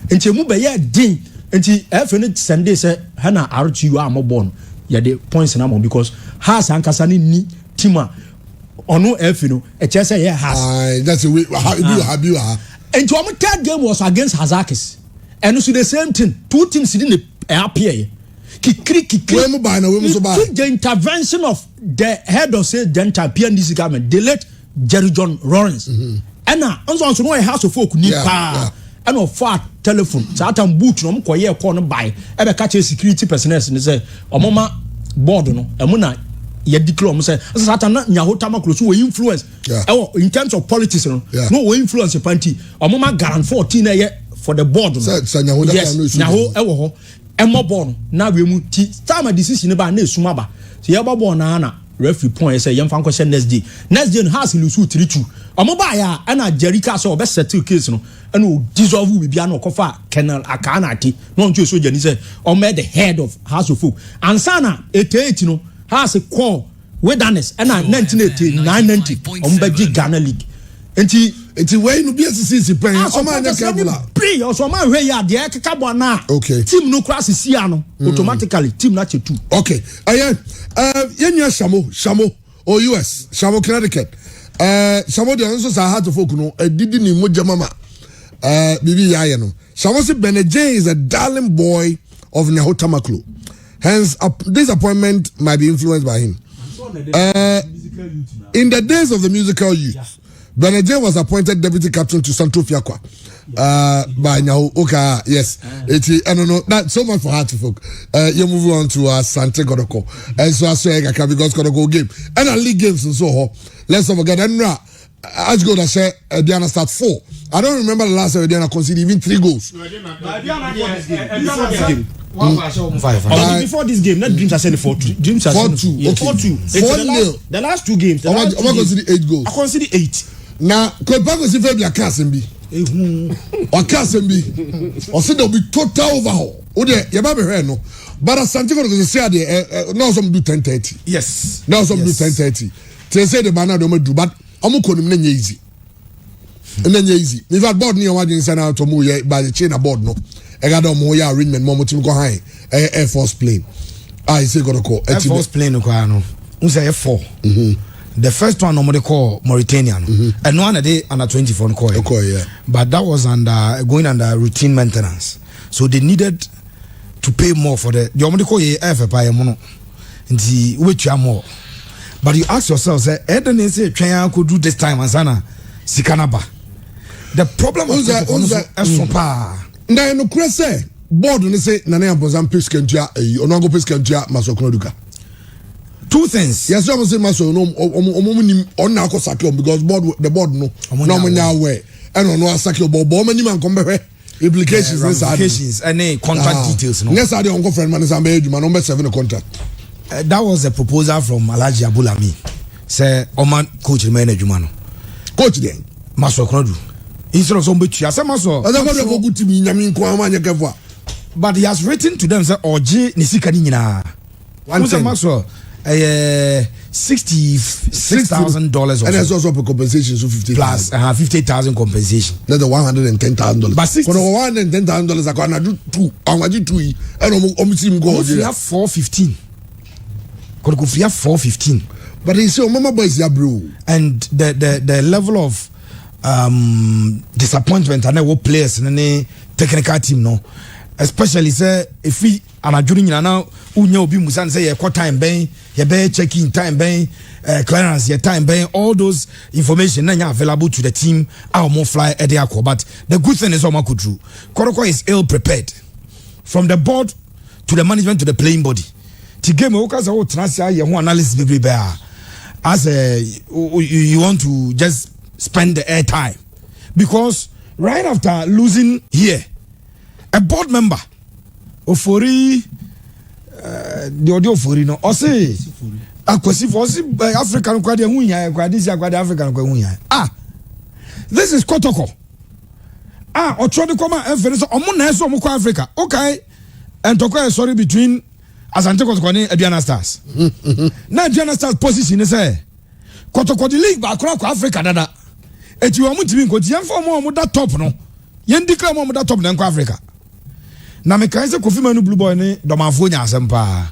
ntia mu be ye din nti FNH Sunday say hana RTU amobon ya the points na mo because house ankasa ni team ono F no e che say has that's a way how you are and to third game was against Hazakis and so the same thing 2 teams didn't appear kikri the intervention of the head of say dental PNDC government they let Jerry John Lawrence and also no house of folk ni pa ɛna ɔfa telephone saa time boot no ɔmo kɔyɛ call no by ɛbɛ catch security personnel ne sɛ ɔmo ma board no ɛmo na yɛ declare ɔmo sɛ saa time na nyahota makro so wɔ influence ɛwɔ in terms of politics no no wɔ influence panti ɔmo ma garant 14 na yɛ for the board no yes nyaho ɛwɔ hɔ ɛmɔ ball no na we mu ti time decision ba na esuma ba so yɛ ba ball na referee point say yɛmfa nkɔhyɛ next day no has lose 3-2 ɔmo ba ya ɛna Jerica so ɔbɛ settle case no ɛna o dissolve bibia na ɔkɔfa Colonel Akana ati no ntwe so jani say ɔmo the head of House of Folk ansana 88 no has a call wilderness ɛna 1989 ɔmo bɛ gi Ghana League enti wey no be CC plan ɔmo anya kabula pre ɔso ɔmo ahwe ya de keka bɔ na team no cross sia no automatically team na che 2 okay yenya Shamo or US Shamo Connecticut Shamo de also sa Heart of Folk no didi ni moja mama bibi ya no Shamo say Benedict is a darling boy of Nyahota Maklo, hence this appointment might be influenced by him. In the days of the musical youth, Benedict was appointed deputy captain to Santo Fiakwa by Nyaho Oka. Yes, I don't know. That's so much for Heart of Folk. You move on to Sante Godoko, and so I say because Godoko game and a league games and so. Let's not forget. And as good as say Diana start 4. I don't remember the last time Diana conceded even 3 goals. Before this game, not Dreams are sending 4-2. Dreams are 4-2. 4-2. The last 2 games. I conceded 8 goals. I conceded 8. Now, Kopago si Fabia Kasembi. Or Kasembi. Or said there'll be total overhaul. Oh, there, you might be heard, no. But as Santiago say, now some do 10:30. Yes. Now some do 10:30. They say the banner don't do, but I'm going to easy. And then easy. If I board near what you send out to move by the chain aboard, no. I got no more arrangement, more to go high. Air Force plane. I say, go to call Air Force plane, no, say F4. The first one normally call Mauritanian, and one a day under 24 call. But that was going under routine maintenance, so they needed to pay more for the only call F by a mono, and the which are more. But you ask yourself, say, Eden say China could do this time, and Sana Sikanaba. The problem is that now no say board when say Nana Bozan Piskentia, Onago Piskentia, Masoknoduka. 2 things. Yes, I was saying Maso no on now because the board no aware and on no Sakio Bob many man come implications and a contract details. No, yes, I don't go friend man is my number 7 contract. That was a proposal from Alaji Abulami. Say Oman coach manager Jumano. Coach then Maso Knodu. Instead of somebody but he has written to them say Oji Nisikani Nina. One thing $66,000 and there's also a compensation so 50 plus 50,000 compensation. That's the $110,000. But $110,000 I can do 2. I want you 2 and almost go. You have 415. Could go free 415. But he say Mama boy is your bro. And the level of disappointment and what players in any technical team no, especially say if we and during now unya obi musan say your time ben your be checking time ben clearance your time ben all those information now available to the team our more fly at the aqua. But the good thing is Oma could do Koroko is ill prepared from the board to the management to the playing body to game okas o transfer your analysis be bear as you want to just spend the air time because right after losing here a board member Ofori the audio Ofori no say akwasi for African kwade hunya kwade si kwade African kwade hunya this is Kotoko otro de come and so omo na so omo kwa Africa okay and toko sorry between Asante Kotoko and Aduana Stars na Aduana Stars position is say Kotoko the league ba kwa Africa dada eti omo timi nkoti yemfa omo da top no yen declare omo da top na kwa Africa na me kan say Kofi Manu Blue Boy ne domanfo nya asem pa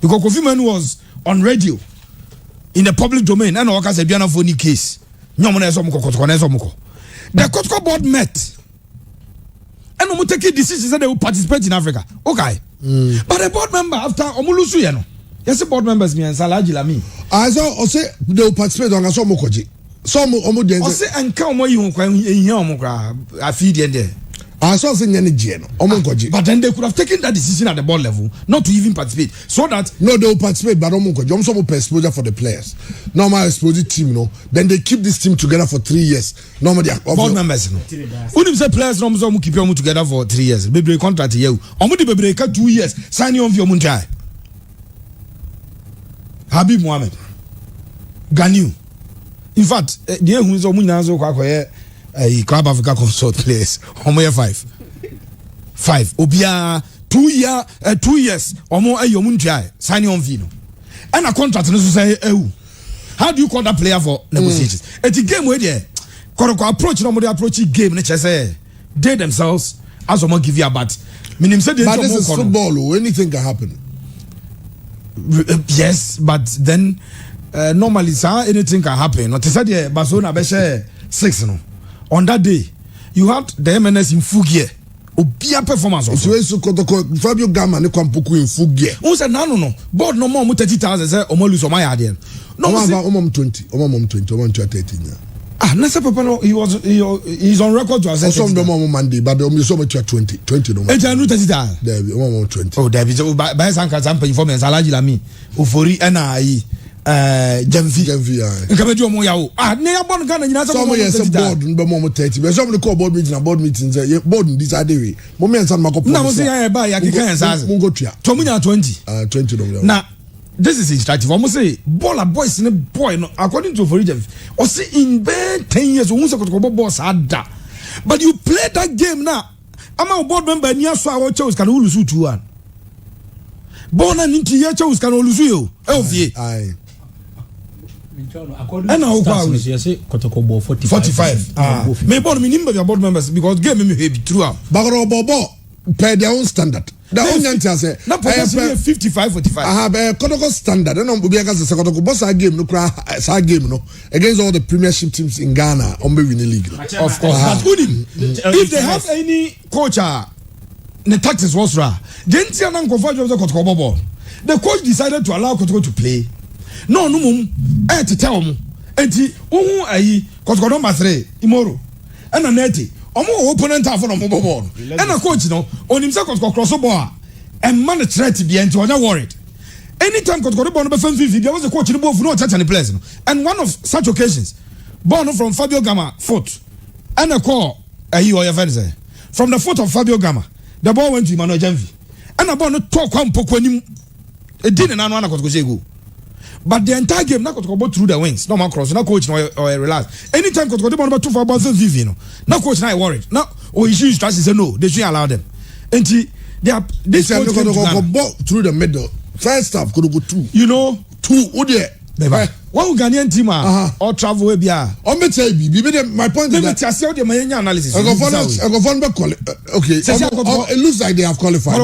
because Kofi Manu was on radio in the public domain and waka say Aduana phone case nyom na eso mo Kotoko na eso mo the Kotoko board met and omo take decisions that they will participate in Africa okay but the board member after omo lusu ye no yes board members me and Salaji Lami I say they will participate on so mo koje so omo dey say enka omo yi ho kwan ehia omo kra afi dey there I saw saying any gen. But then they could have taken that decision at the board level not to even participate. So that no, they will participate, but I'm some exposure for the players. Normal exposure team, then they keep this team together for 3 years. Normally, board members, When say players no keep them together for 3 years, baby contract you. Omudi baby 2 years, signing on your munjai. Habib Mohamed, Ganu. In fact, the who is Omunazo Kwakoye. Club Africa consult players. Omo 5. Obia 2 years. Omo ayomunjai signing on vino. And a contract no say how do you call that player for negotiations? It's a game where they approach normally approach game say they themselves as Omo give you a bat. Meaning say but this is football, anything can happen. Yes, but then normally anything can happen. Not say the Barcelona be 6 no. On that day, you had the MNS in full gear. Obia performance also. So Fabio Gama ne kwampuku in full gear. Who said no. Board no more 30,000 say omo lose omo yard. No, omo 20, omo 13. Nasa papa no he's on record to say some no more Monday, but omo so much 20 no. E janu 30,000. There be omo 20. Oh, there be by sanka sample performance alaji lami. Ofori na yi Jamfi nkabe ju omo yawo ne ya bon Ghana nyina some yes board nbe mo 30 be some call board meeting say board this ade mo me ensan makop na mo say ya ba ya kika ensan mo go tua to mo nya 20 20 no na this is instructive omo say baller boys ne boy no according to Ofori Jamfi o say in 10 years o say ko boss ada but you play that game now ama board member ni aso a wo choose kan lose 2-1 bona ninti ya choose kan lose yo e aye and now you say Kotoko 45. Me board me nimba your board members because game me be true. Bagro bobo per their own standard. The only thing say na possibly 55-45. Kotoko standard. No be aka say Kotoko boss game no cry sa game no against all the premiership teams in Ghana on be winning league. Of course. But if they have any coach the taxes was ra. Gentia nan ko fajo Kotoko bobo. The coach decided to allow Kotoko to play. No mum to tell mu enti ohu ayi Kotoko number 3 imoro and aneti omo opponent afọ no bobo and a coach no onim say Kotoko cross ball and man threat be enti onya worried anytime Kotoko ball no be 50 there was a coach no ball no touch any players no and one of such occasions ball no from Fabio Gama foot and a call ayi or your from the foot of Fabio Gama the ball went to Emmanuel Jamfi and a ball no talk kwam pokwanim e din na no na Kotoko say go. But the entire game, not Kotoko through the wings. No man cross, no coach, no relax. Anytime Kotoko they want to for about Vivino, no coach, not worried. No, or issue strategy say no, they shouldn't allow them. And they say Kotoko ball through the middle. First half could go 2. You know, 2. Oh dear. One Ghanaian team or travel way bia. On me tell you, my point is that I see the Mayanya analysis. I go find back okay. It looks like they have qualified.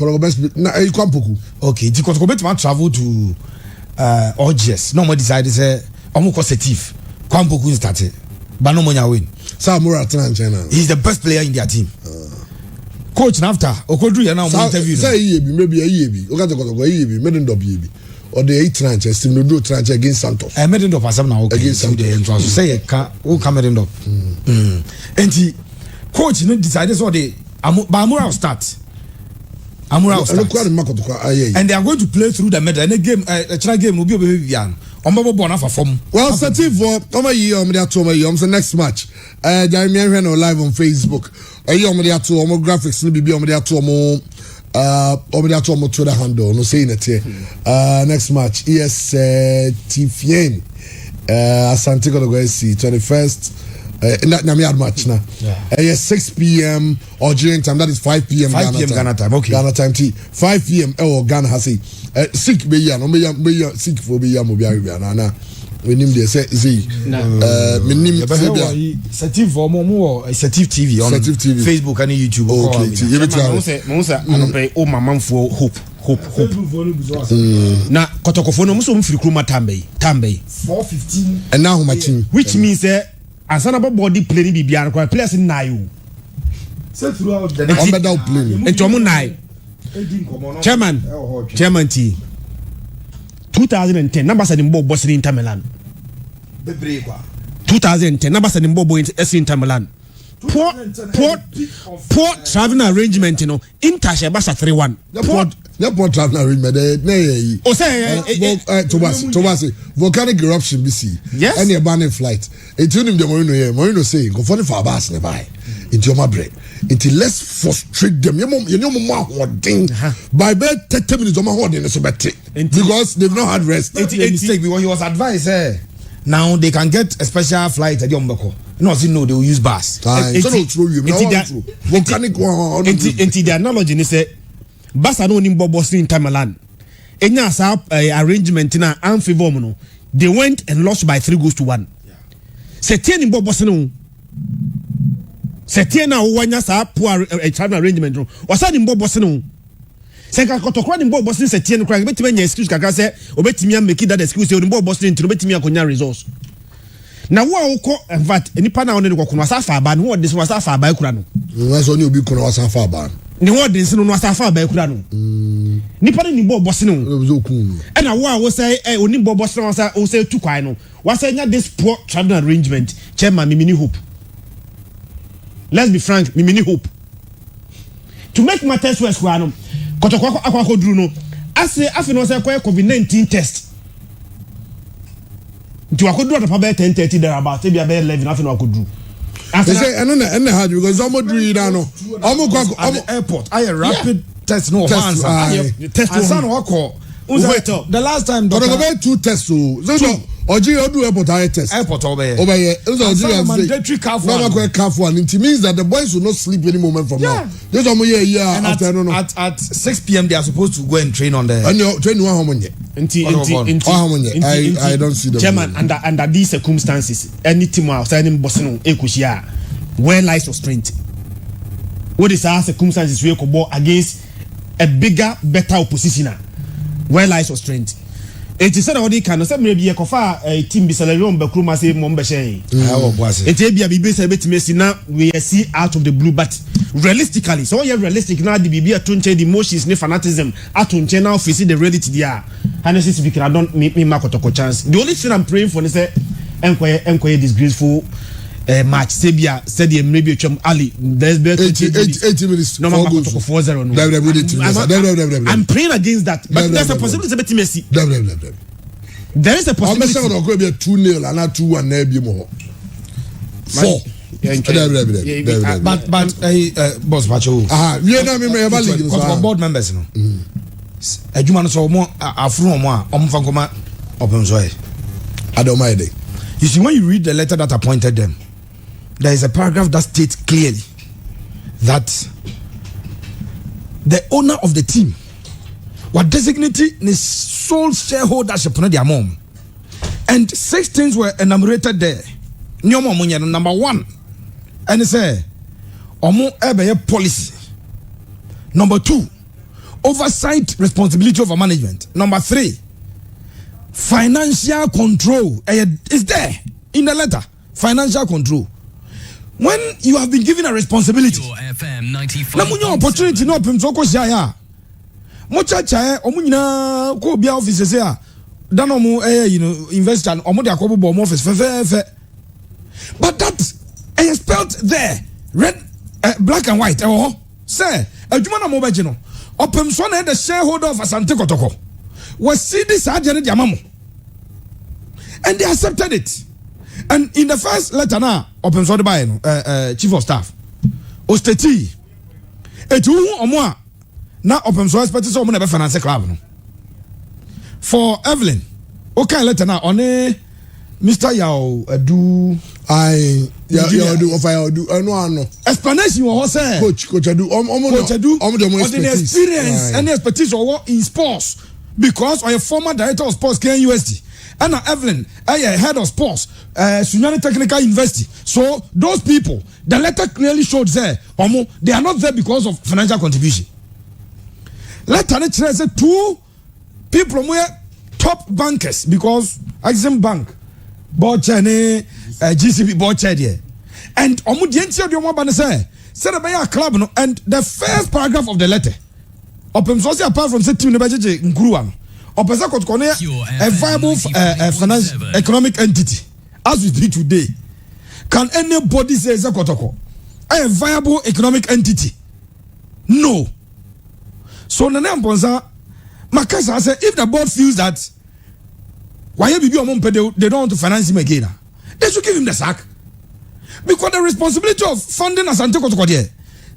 Okay, the Kotoko bet travel to OGS. No more decided say omo positive. Kwampoku started. But no money win. Samura China. He's the best player in their team. Coach after Okodru ya now interview. Say maybe a yebi. Okata Kotoko yebi, made up yebi. Or the 8 tranches, still no do tranche against Santos. I made it up as now against Santos. Say who come in up. And he coach decided so they Amura will start. And they are going to play through the middle. And the game, China game will be Vivian. Well, Sativ for next match. Jeremy live on Facebook. Graphics will be on the Twitter handle. No saying it here. Next match. Yes, TFN. Asante Godogoesi 21st. In that Namiad match now. Yes, 6 p.m. Algerian time. That is 5 p.m. 5 p.m. Ghana time. Okay. Ghana time. 5 p.m. Ghana has a sick be ya no me sick for be ya mo bi ari na. We name there say me name Sativ for mo Sativ TV on Facebook and YouTube. Okay. Mo say anope o mamamfo hope. Na Kotoko no mo so mfiri kroma tambe 4:15 and now matching, which means asana body play ni bibia no players na you say throughout the night ento mo nai chairman T 2010 number said mbo boss in Inter Milan 2010 number said mbo boss in Inter Milan poor traveling arrangement, you know. Inter Basa 3-1. Poor traveling arrangement. Oh, say, Thomas, volcanic eruption, BC. Yes. And a banning flight. It's him the Morino saying, go for the far bass nearby. Into your bread. Until let's frustrate them. You know, more thing. By bed, 30 minutes on my holding is better. Because they've not had rest. It's a mistake because he was advised, now they can get a special flight at Yombako. No, they will use bus. So don't throw you. Volcanic one. Into the analogy, they say, bus are not in Boston in Tamalan. Enya sa arrangement na unfavor no. They went and lost by 3-1. Setien in Boston. Setien na wanya sa poor travel arrangement no. Wasa in Boston. Seka kotokwa ni mbo Boston Setien kra betime nya excuse kaka se obetimi make that excuse e mbo Boston ntino betimi akonya results. Na wo awko in fact enipa na woni kokono asafa aba no wode so asafa aba kura no. Nwa so ni obi kono asafa aba. Ni wode nse no asafa aba kura no. Nipa ni mbo Boston no. E na wo a wo say oni mbo Boston wo say tu kwai no. Wa say nya this poor travel arrangement chairman mini hope. Let's be frank, mini hope. To make matters worse kwa no. Kotokwa akwa dru no ase afi no say kwa COVID-19 test nti wakodru at about 10:30 there about be 11 afi no wakodru they say and hard because some do that no at the airport I a rapid test no answer test answer no wako the last time doctor go 2 tests so Oji Odu airport test. Airport obey. Mandatory careful. It means that the boys will not sleep any moment from now. This at 6 p.m. they are supposed to go and train on there. And you train one I don't see them. Chairman, under these circumstances, any team outside in Boston Ekushia, where lies your strength? What is our circumstances we could against a bigger, better opposition? Where lies your strength? It is said already can say maybe a kofa team be salary on Bakruma say Mombashe. It be a BB bit messy now we see out of the blue, but realistically, so you're realistic now the BB at Tunche the emotions, no fanatism, at Tunche now facing the reality there. Honestly speaking, I don't make me mark a chance. The only thing I'm praying for is enquire disgraceful match. Sebia said the maybe Ali. There's 80 minutes. No man 4-0. I'm praying against that, but there's a possibility that Messi. There is a possibility. I'm going to be 2-0 and not 2-1. Maybe more. 4. But boss Pacho. We are not board members. No. Ejuma no so mo afro mo a omfankoma open so I don't mind it. You see, when you read the letter that appointed them, there is a paragraph that states clearly that the owner of the team was designated the sole shareholdership on their mom, and 6 things were enumerated there. Number 1, and it said, "Omo policy." Number 2, oversight responsibility over management. Number 3, financial control. Is there in the letter. Financial control. When you have been given a responsibility, na munyo opportunity no pem so ko sia ya. Mo chacha omunyina ko bia office se a. Dan omu investor omu de akobo mo office fe. But that is spelled there, red, black and white. Say, adwuma na mo beje no. Opem so na the shareholder of Asante Kotoko. Was see this agent Yamamu. And they accepted it. And in the first letter now, open so by chief of staff. Osteti. Etu omwa na open so expect so mo na be finance club no. For Evelyn, okay letter now on Mr. Yao Adu no explanation was say coach Adu the experience and expertise in sports because I a former director of sports KNUST and Evelyn head of sports Sunyani Technical University. So those people, the letter clearly showed there they are not there because of financial contribution. Letter say 2 people were top bankers because Exim Bank board chair GCB board chair there. And omudienti odioma ba say a club no, and the first paragraph of the letter opem so say apart from say team ne bejeje nkruwa no opesa kotkone a viable financial economic entity as we speak today. Can anybody say kotoko a viable economic entity. No. So Nana Amponsa, Makasa said, if the board feels that why they don't want to finance him again, they should give him the sack. Because the responsibility of funding Asante Kotoko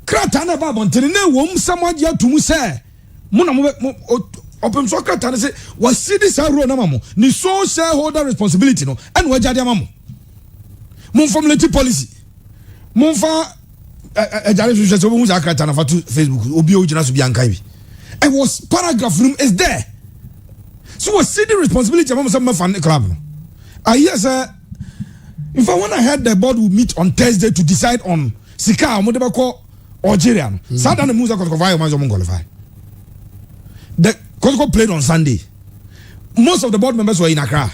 Kratana Babonte, womb someone yet to say, Open Soccer Tana say, was see this Namamo, ni so shareholder responsibility, no, and Wajadiamamo. Mon formulate policy. Mon fa a generation who's a Kratana for Facebook, Obio Jonas Biancabi. And was paragraph room is there. So was see the responsibility of some fan club. I hear, sir. If I want to head, the board will meet on Thursday to decide on Sika Modebako or Algerian. Saturday Musa Kotkova Mazomon qualify. The Kotoko played on Sunday. Most of the board members were in Accra.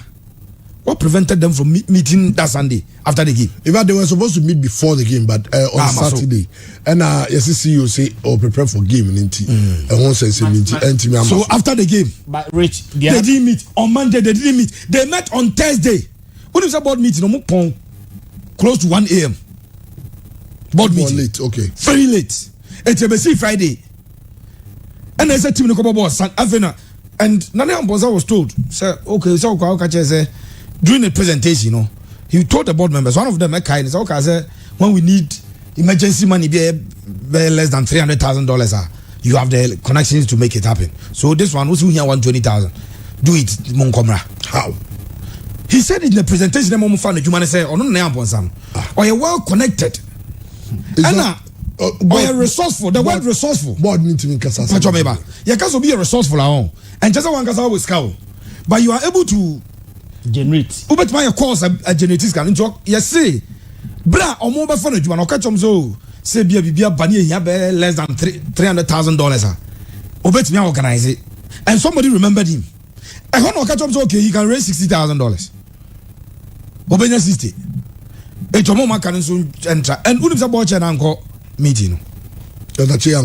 What prevented them from meeting that Sunday after the game? In fact, they were supposed to meet before the game, but on Saturday. And yes, CEO say, "Oh, prepare for game." So after the game, but Rich, they didn't meet on Monday. They didn't meet. They met on Thursday. When is the board meeting? Close to 1 a.m. Board meeting. Late, okay. Very late. It's a Friday. And there's a team in the Copa Board, and Nana Amponsa was told, "Sir, okay, so during the presentation, he told the board members, one of them, okay, when we need emergency money, be less than $300,000, you have the connections to make it happen. So this one, also here 120,000, do it, Monkomra." How? He said in the presentation, the say, "Oh no, or you're well connected, or you're resourceful." The word resourceful. Board need to be Kasa. You can be a resourceful and just one Kasa with scout, but you are able to generate. Ubet my course a genetics can into yes say, bra or mobile phone you want to catch them so say be bunny here less than $300,000. Ubet me organize it, and somebody remembered him. I want to catch him so okay, he can raise $60,000. Obenya 60. Echomoma can soon enter. And Unimsa Bocha and Uncle meeting. Dr. Che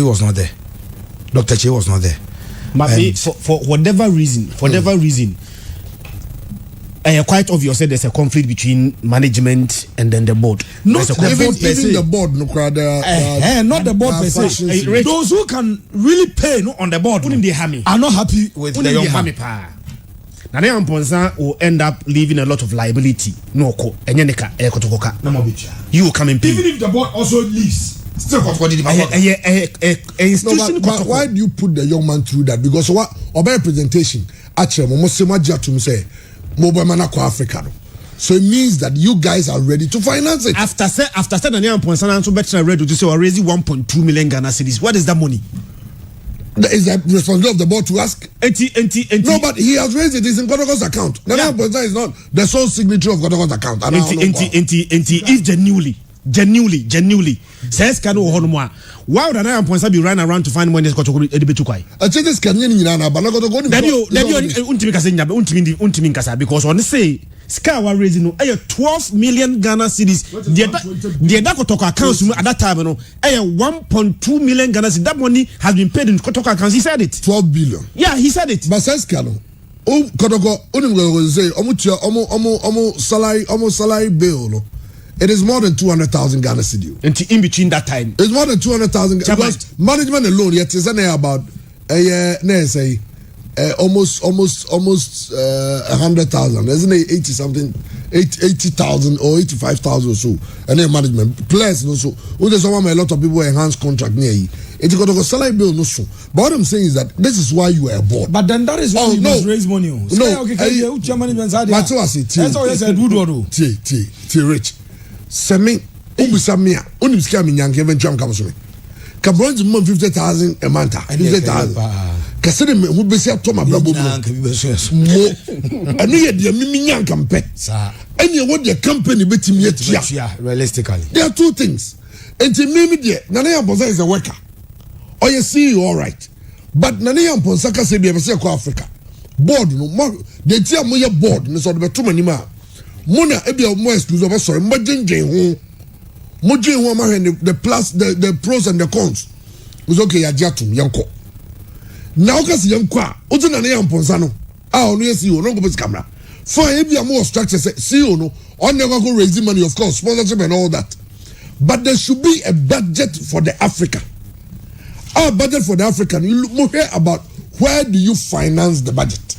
was not there. Dr. Che was not there. But for whatever reason, quite obvious that there's a conflict between management and then the board. Not the board per se. The board, not the board per se. Those who can really pay on the board are not happy with the young man. Nana Amponsa will end up leaving a lot of liability. No ko, enyeneka ekotokoka. You will come and pay. Even if the board also leaves, still institution. But why do you put the young man through that? Because what about presentation? Actually, say mobile man Africa. So it means that you guys are ready to finance it. After Nana Amponsa and better ready to say we're raising 1.2 million Ghana cedis. What is that money? Is that responsibility of the board to ask? No, but he has raised it. It's in Kotoko's account. Nana Amponsa is not the sole signatory of Kotoko's account. If genuinely says can why would Nana Amponsa be running around to find money in Kotoko Edibetukai? Because on say Sky were raising 12 million Ghana cedis. The Kotoko accounts at that time, 1.2 million Ghana cedis. That money has been paid in Kotoko accounts. He said it. 12 billion. Yeah, he said it. But says Kano, Kotoko, say, salary bill. It is more than 200,000 Ghana cedis. And in between that time, it's more than 200,000. Because management alone, yet is about almost 100,000, isn't it? 80,000 or 85,000 or so. And then management plus also. There's a lot of people enhanced contract near you. It's got a salary bill no so. But what I'm saying is that this is why you are bored. But then that is why you must raise money. No, that's what I say. That's all I said. Woodward. T rich. Semi. Ubusamia. Unimskami Yank even jump comes to me. Cabron's 50,000 a month. 50,000. Kasere me be say to my brabo mo anu ye de mimi nyan kampe any what the company betimi etia realistically there are two things enti mimi de Nana Amponsa is a worker or you see you all right but Nana Amponsa ka say be say ko Africa board no de tia mo ye board no so de beto mani ma mo na e be mo exclusive of sorry mo djenjen ho ma the plus the pros and the cons was okay ya jatum yanko. Now, because young qua, Otu Nana Amponsa no, no CEO, no go camera. For if you are more structure, CEO no, on never go raising money, of course, sponsorship and all that. but there should be a budget for the Africa. Our budget for the African, you look here about where do you finance the budget?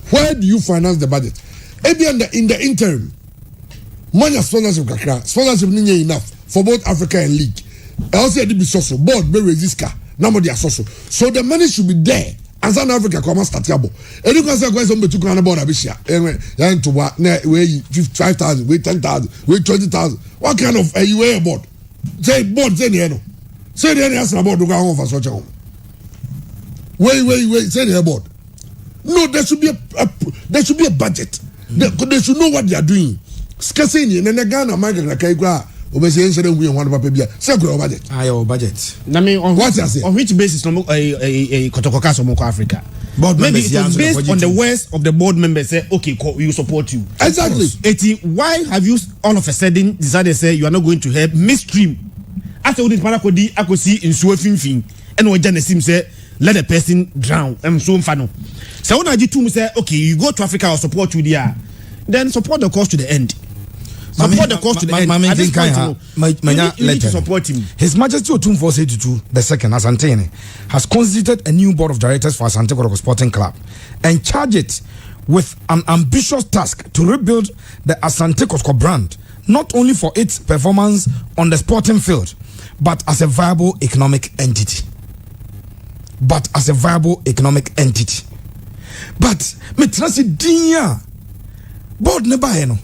Where do you finance the budget? Maybe in the interim, money sponsorship kakra, sponsorship ninja enough for both Africa and league. Also, it be social board be register. Nobody are social, so the money should be there. And South Africa come and start yabo. And you can say go somebody to go on board abishia. And to what? We 5,000, we 10,000, we 20,000. What kind of you wear board? Say board, say no. Say the answer about to go home for such a home. Wait. Say the board. No, there should be a budget. They should know what they are doing. Skasini and the Ghana Michael Nakaigua. Obviously, we want to pay a budget. Our budget. I mean, on on which basis? A Kotokoka Somoko Africa. Board maybe members, it was based on the worst of the board members say, okay, we support you. Exactly. Why have you all of a sudden decided to say you are not going to help midstream? After all this, I could see in Suefin and what Janesim say, let a person drown. I'm so fano. So when I did to say, okay, you go to Africa, I'll support you there. Then support the cause to the end. Support the cause to the end. At this point, you need to support him. His Majesty Otumfuo Osei-Tutu II Asante has constituted a new board of directors for Asante Kotoko Sporting Club and charged it with an ambitious task to rebuild the Asante Kotoko brand, not only for its performance on the sporting field, but as a viable economic entity. But me trust dinya board ne ba no.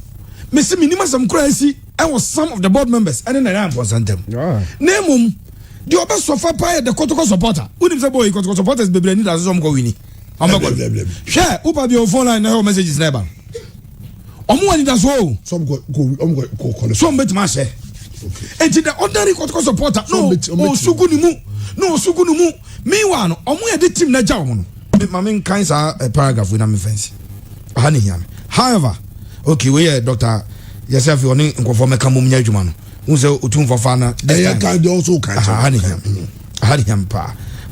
Me see minimum some crazy. I was some of the board members and then I am present them. Name the other sofa pie the Kotoko supporter. Who say boy Kotoko supporters be need as some go winning. I'm not going. Share upa be your phone line now messages never. Omo ani da so. Some go call. Some bet ma share. And the ordinary Kotoko supporter no sugu ni mu. Meanwhile no omo e the team na ja omo no. My main kinds are a paragraph with a fancy. However, okay, we Dr. Yourself, you only conform a camumia jumano. Who's a tune for fana? They can also catch him.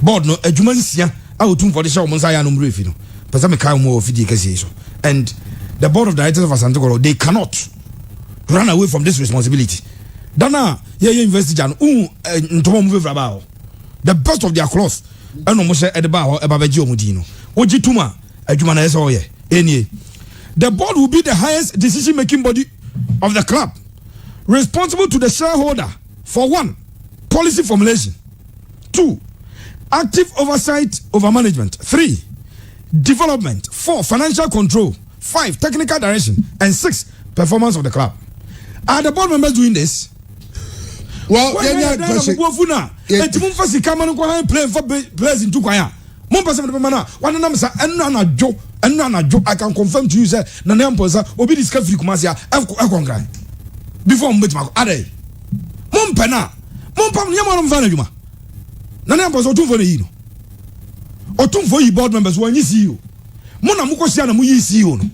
Board no a jumancia. I will tune for the show Monsaya no briefing. But some kind more of education. And the board of directors of Asante, they cannot run away from this responsibility. Dana, investigation. The best of their cloth. And almost at the bar about Mudino. Ojituma, a Jumana Soye, any. The board will be the highest decision making body of the club, responsible to the shareholder for 1, policy formulation, 2, active oversight over management, 3, development, 4, financial control, 5, technical direction, and 6, performance of the club. Are the board members doing this? Well, players in Tukwaya. I can confirm to you, sir. Obi discovery kumasia. Before mbetma ade. Mompena. Mompam nyama no mfana djuma. Nanyampoza otumfo ne yi no. Otumfo yi board members wanyi CEO. Mona mukosia na muyi CEO no.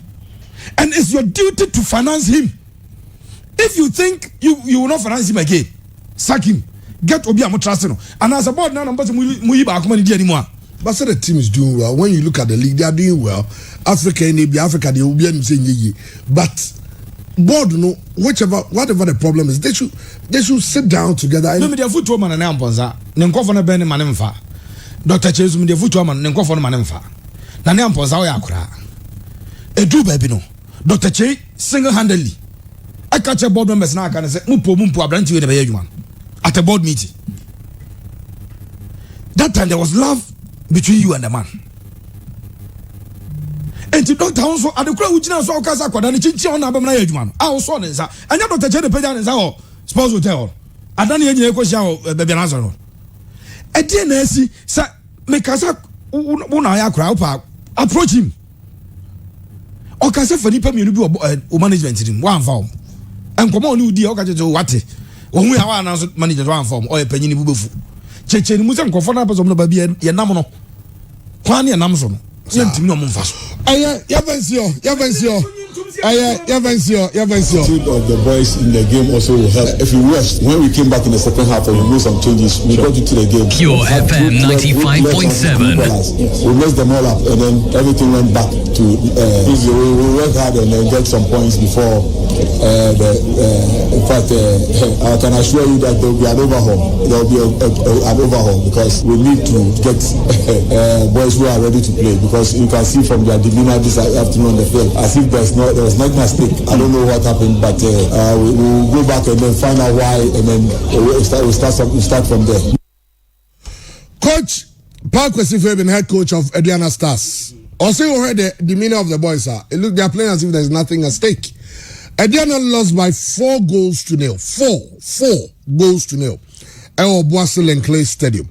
And it's your duty to finance him. If you think you will not finance him again, sack him. Get Obi Amotrase no. And as a board now muyi ba akoma ni di anymore. But so the team is doing well. When you look at the league, they are doing well. Africa, they will be saying but board, no, whatever the problem is, they should sit down together. No, me the football man na amponza. Nenko for na ben man mfa. Dr. Chezu me the football man nenko for na man mfa. Na ne amponza o yakura. Edu baby no. Dr. Che single-handedly. I catch a board members now can say mumpo abranti we never human at a board meeting. That time there was love between you and the man. And to Dr. Also, at the crowd, which now saw Casa and Chichi on Abamana Edman. I was on it, and you Dr. Jenny Pedan is our spouse hotel. I don't need any question, baby Nazaro. At DNS, sir, make us up Unaya crowd approach him. Or Casa Felipe will management in one form. And come on, you dear Okajo Wati. When we have announced manager one form or a penny bufu. Chechen Musan Confortable of Baby and Yanamono. Kwani and Amazon. Yavencio. Of the boys in the game also will help. If you watched, when we came back in the second half and we made some changes, we got into the game. Pure FM 95.7. We messed them all up and then everything went back to we worked hard and then get some points before In fact, I can assure you that there will be an overhaul. There will be an overhaul because we need to get boys who are ready to play. Because you can see from their demeanor this afternoon on the field as if there was not a mistake. I don't know what happened, but we'll go back and then find out why, and then we'll start from there. Coach Park Wesifo been head coach of Aduana Stars. Also, you heard the demeanor of the boys. They are playing as if there's nothing at stake. Aduana lost by 4 goals to nil. 4 goals to nil. At Boisel and Clay Stadium.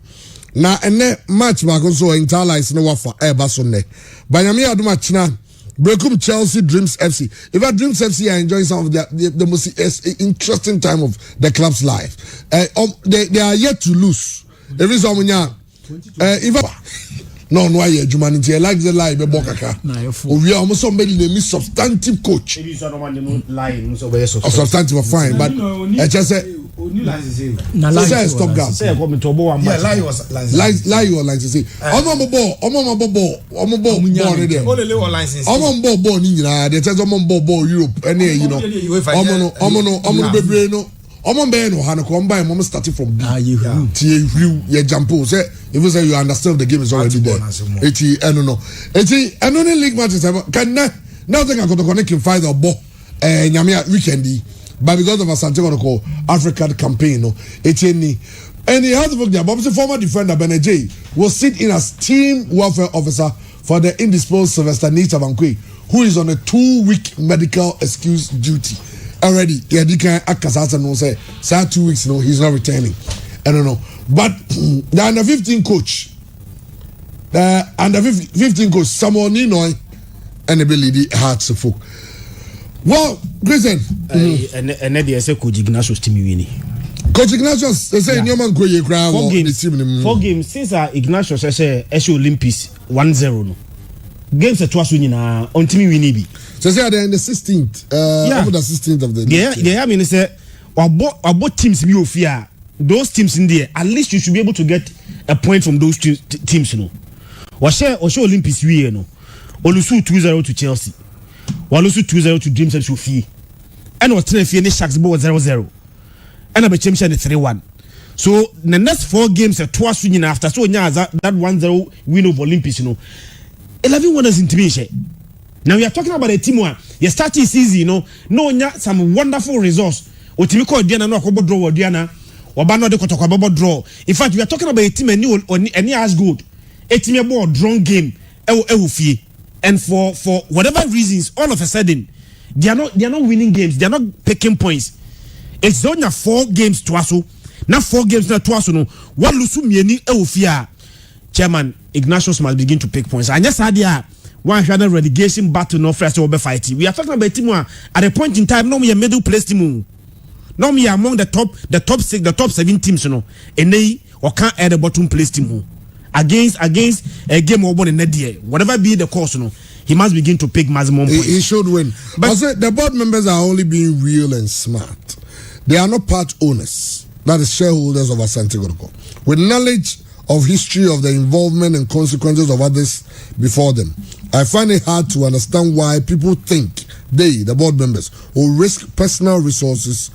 Now, and that match back also entire life no wafa Sunday. But Yami Aduma China, Brekum Chelsea Dreams FC. If I Dreams FC are enjoying some of the most interesting time of the club's life. They are yet to lose. There is no, humanity. I like the lie, but we are almost somebody they miss substantive coach. Substantive fine, but I just say stop gas. Lie was like to say. Europe. Starting from B. You jump. Say if you say you understand the game is already there. I don't know. And only league matches can now think I got to connect in fight or ball Nyamia weekendy. But because of a Santiago African campaign, and he has to work there. But former defender Benajay will sit in as team welfare officer for the indisposed Sylvester Nita Bankwe, who is on a 2-week medical excuse duty. Already, Yadika Akasasa no say, 2 weeks, no, he's not returning. I don't know. But the under 15 coach, Samuel Ninoy, and the Billy Hearts of folk. Well, Grayson, and then they say Coach Ignatius Timiwini. Coach Ignatius, they say Newman Koye Crown. 4 games since Ignatius say SO Olympics 1-0. No. Games at twice winning on Timiwini be. So say they're in the 16th. Over the 16th of the league. Yeah, I mean, say, about teams be of here. Those teams in there, at least you should be able to get a point from those two teams, you know. Washe Olympics we, you know. Olusu 2-0 to Chelsea. Walusu 2-0 to Dreams and Sophie. And was 3 Sharks ball 0-0. And I be champion 3-1. So the next 4 games are twice winning after. So that 1-0 win over Olympics, you know. 11 winners in Timisha. Now we are talking about a team where you start this easy, you know. No, some wonderful results. Otimiko Diana no kobo draw Diana. Obano de kotokobo draw. In fact, we are talking about a team any as good. A team about drawn game. And for whatever reasons, all of a sudden, they are not winning games. They are not picking points. It's only 4 games to us. Not 4 games to us. No, what lusu mieni eufia. Chairman Ignatius must begin to pick points. And yes, idea. One final relegation battle no first over fighting. We are talking about a team where at a point in time, no me a middle place team. No me among the top 6, the top 7 teams, you know. And they or can't add a bottom place team. Against a game over in the year. Whatever be the course, you know, he must begin to pick maximum points. He should win. But also, the board members are only being real and smart. They are not part owners. That is shareholders of Asante Kotoko. With knowledge of history of the involvement and consequences of others before them, I find it hard to understand why people think they, the board members, will risk personal resources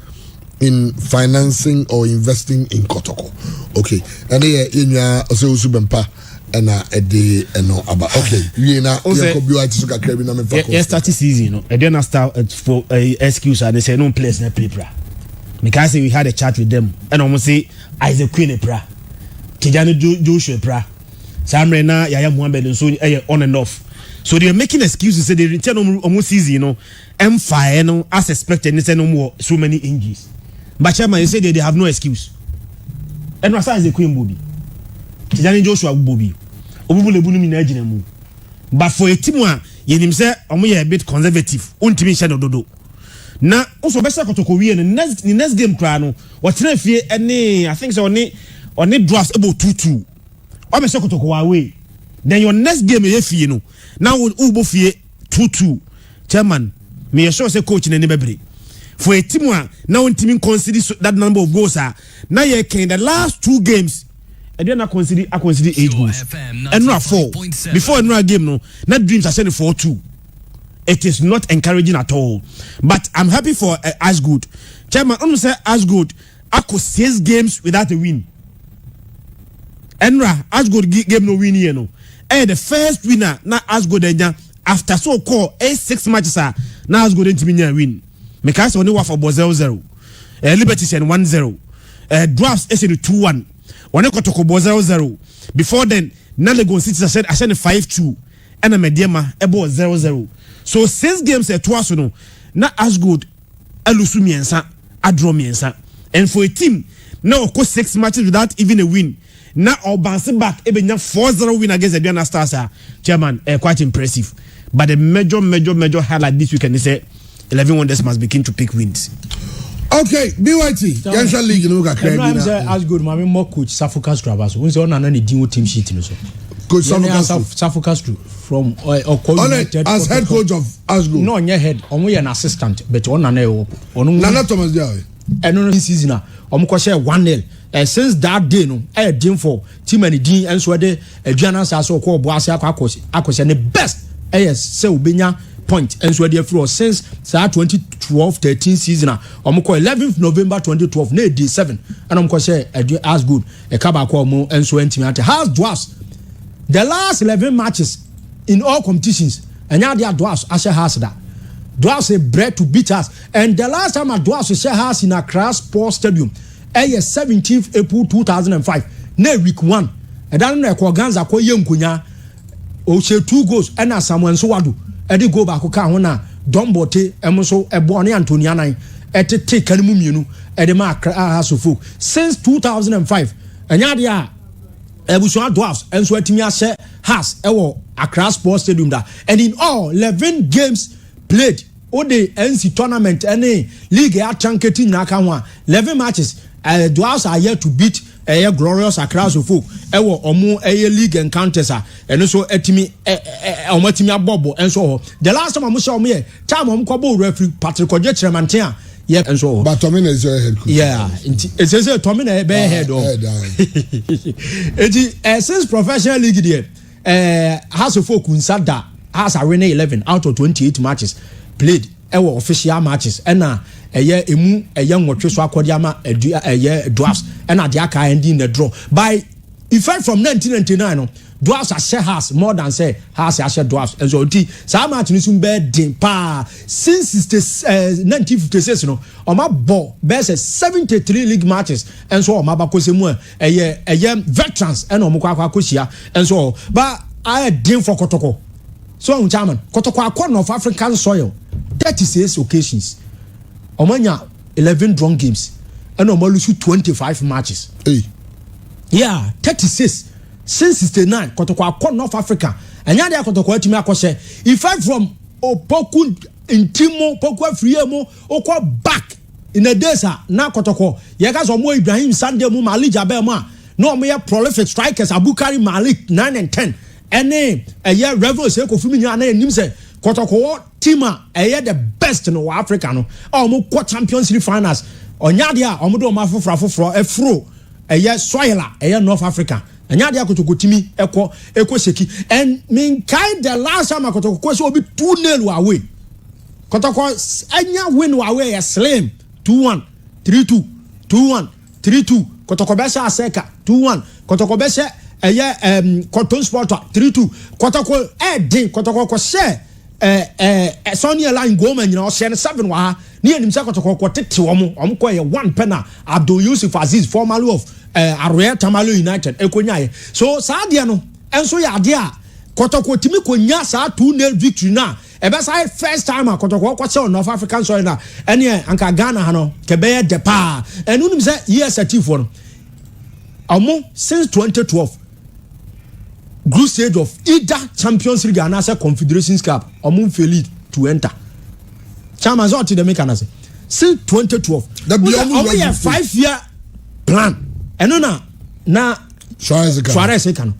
in financing or investing in Kotoko. Okay. And in your Usubempa and a day and no about. Okay. You know, yes, start season, you know. I didn't start for a excuse and they say no place in paper. Because we had a chat with them and almost say Isaac Queen a pra. Tijani Joshua pra. Samrena Yaya Muhammad and so on and off. So they are making excuses. Say they return almost easy, you know. M5, you know, as expected, they say no more so many injuries. But Chairman, you say they have no excuse. And Rasa is a Queen Bobby. Tijani Joshua Bobby. But for a team one, you say a bit conservative. Untimation dodo. Now, also best Kotoko we in the next game crano. What if any I think so only drafts about 2-2. Or best Kotoko away. Then your next game you know. Now Ubo fie 2-2. Chairman, me sure say coach in any for a team one now team consider that number of goals now you can the last 2 games and then I consider 8 goals and not 4 before another game no not Dreams are sending 4-2 it is not encouraging at all. But I'm happy for Ashgood. Chairman, I'm say Ashgood, I could 6 games without a win. Enra, Ashgood game no win here no. The first winner na Ashgood after so called 6 matches na Ashgood didn't win. Because only one for 0-0. Liberty and 1-0. Drafts is 2-1. One kotoko 0-0. Before then, Nalegon City I said 5-2. And a mediama ebo 0-0. So 6 games twice no. Na Ashgood alusu miensa, adro miensa. And for a team now of course 6 matches without even a win. Now or bouncing back even 4-0 win against the Diana Stars. Chairman, quite impressive. But the major highlight this weekend is 11 wonders must begin to pick wins. Okay, BYT. National League no ga credit. I'm say as good mama more coach Safu Castro abaso. We say on na the team sheet no so. Coach Safu Castro from as head coach of Ashgood. No, on your head, on we an assistant, but on Nana Thomas Diawe. And on season ko share 1-0. Since that day no, team for team and the and so the journals are so called Boase akose the best say ubenya point and so the floor since 2012-13 season ko 11th November 2012 na day 7 and ko share as good e kaba ko mo and so ntimi has dwarfs the last 11 matches in all competitions and now they are dwarfs Asha has that dwarfs a bread to beat us and the last time a dwarfs share has in Accra Sports Stadium 17th April 2005 na week 1 and then na ko ganza ko yenkunya o she 2 goals and na Samuel so wadu e dey go back ka ho na Dombote emso ebo ne Antonia nan etete kanimu mienu e dey ma Hasofo since 2005 anya dey a ebuso dwarfs enso atimi ahye has ewo Accra Sports Stadium da and in all 11 games played o the NC tournament any league a chanketi nyaka ho 11 matches dwarfs are yet to beat glorious Accra Sofo ewo omo league encounters and so etimi omatimi abobo enso the last time omo show me time omo kwabo referee Patrick Oje Tremantia yeah enso but Tomina is your head coach yeah it says Tomina be head of it since professional league there House of Folk Unsada has a win 11 out of 28 matches played official matches and emu nwotwe so akodiama dwarfs and at the aka ending the draw by effect from 1999 no dwarfs are share has more than say has share dwarfs and so sa match ni sum be din pa since 1956 no oma ball best 73 league matches and so oma ba kosemu veterans and omo kwa kosia and so but I din for Kotoko so on chairman Kotoko akon of African soil 36 occasions Omanya 11 drawn games and Omalusu 25 matches. Hey. Yeah, 36 since 69 Kotoko North Africa. And yada Kotoko etimi akose. If I from Opoku Intimo Poku Friemo okwa back in the days na Kotoko yeka so mo Ibrahim Sande mu Malik Jabema no mo prolific strikers Abukari Malik 9 and 10. Ene Revel se ko fumi nya na enim se Kotoko Tima the best in Africa no omo kwa Champions League finals onya dia omo do mafofra efro soila North Africa anya dia Kotoko timi eko seki and min kai the last time Kotoko so obi 2-0 away Kotoko anya win away slim 2-1 3-2 2-1 3-2 Kotoko besha aseka 2-1 Kotoko besha Cotton Sport 3-2 Kotoko din Kotoko ko share Sonia line Goma, you know, 7 wa near himself to tete ko 1 penna Abdul Yusuf Aziz formerly of Aroya Tamale United Ekonya so sadia no enso ya dia Kotoko timi ko nya sa 2-0 victory na e be say first time Kotoko ko se North African soil na ene anka Ghana ha no ke be de pa enu nim say yes atifo no amo since 2012 group stage of either Champions League and as a Confederations Cup omo failed to enter. Chairman so the make say since 2012 the we have 5-year plan eno na Suarez can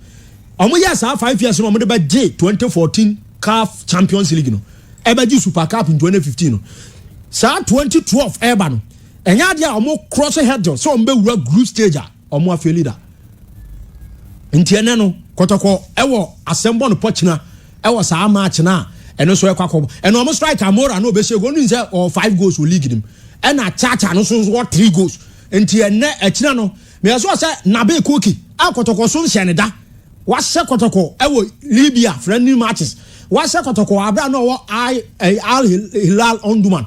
omo yes 5 years no omo dey J 2014 CAF Champions League no e be G Super Cup in 2015 no sa 2012 eba no enya dia omo cross head so omo be wura group stage omo failed da ntiene no Kotoko ewo assemble no pochina ewo sa match na ɛno so ɛkɔ ɛno ɔmo strike Amora no obɛhyɛ go no sɛ or 5 goals wɔ league nim ɛna Chacha no so what 3 goals nti ɛnɛ ɛkyina no me so sɛ Nabe Koki akɔtɔkɔ so nhyɛ ne da wahyɛ kɔtɔkɔ ɛwɔ Libya friendly matches wahyɛ kɔtɔkɔ abra no wɔ Al Hilal Omdurman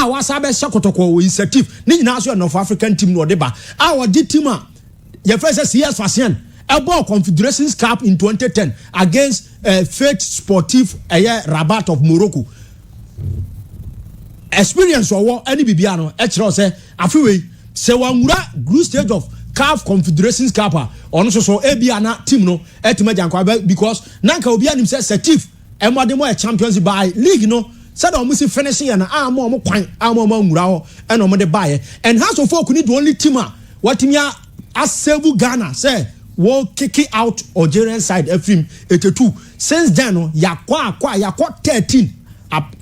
wasa bɛhyɛ kɔtɔkɔ wɔ initiative ne nyinaa so North African team no ɔde ba wɔde team a yɛfrɛ sɛ CS Fasien ɛbɔ Confederations Cup in 2010 against Fate Sportif Rabat of Morocco experience ɔwɔ ɛne bibia no ɛkyerɛ sɛ afewe sɛ wanwura group stage of CAF Confederations Cup a ɔno so ebia na team no ɛtuma jankwa because nanka obi anim sɛ Setif ɛmɔde mo Champions by league no said almost finishing and more quite nwura and on the buyer and House of Folk need only team what me as Sevu Ghana say will kick it out Algerian side FM 82 since then yakwa 13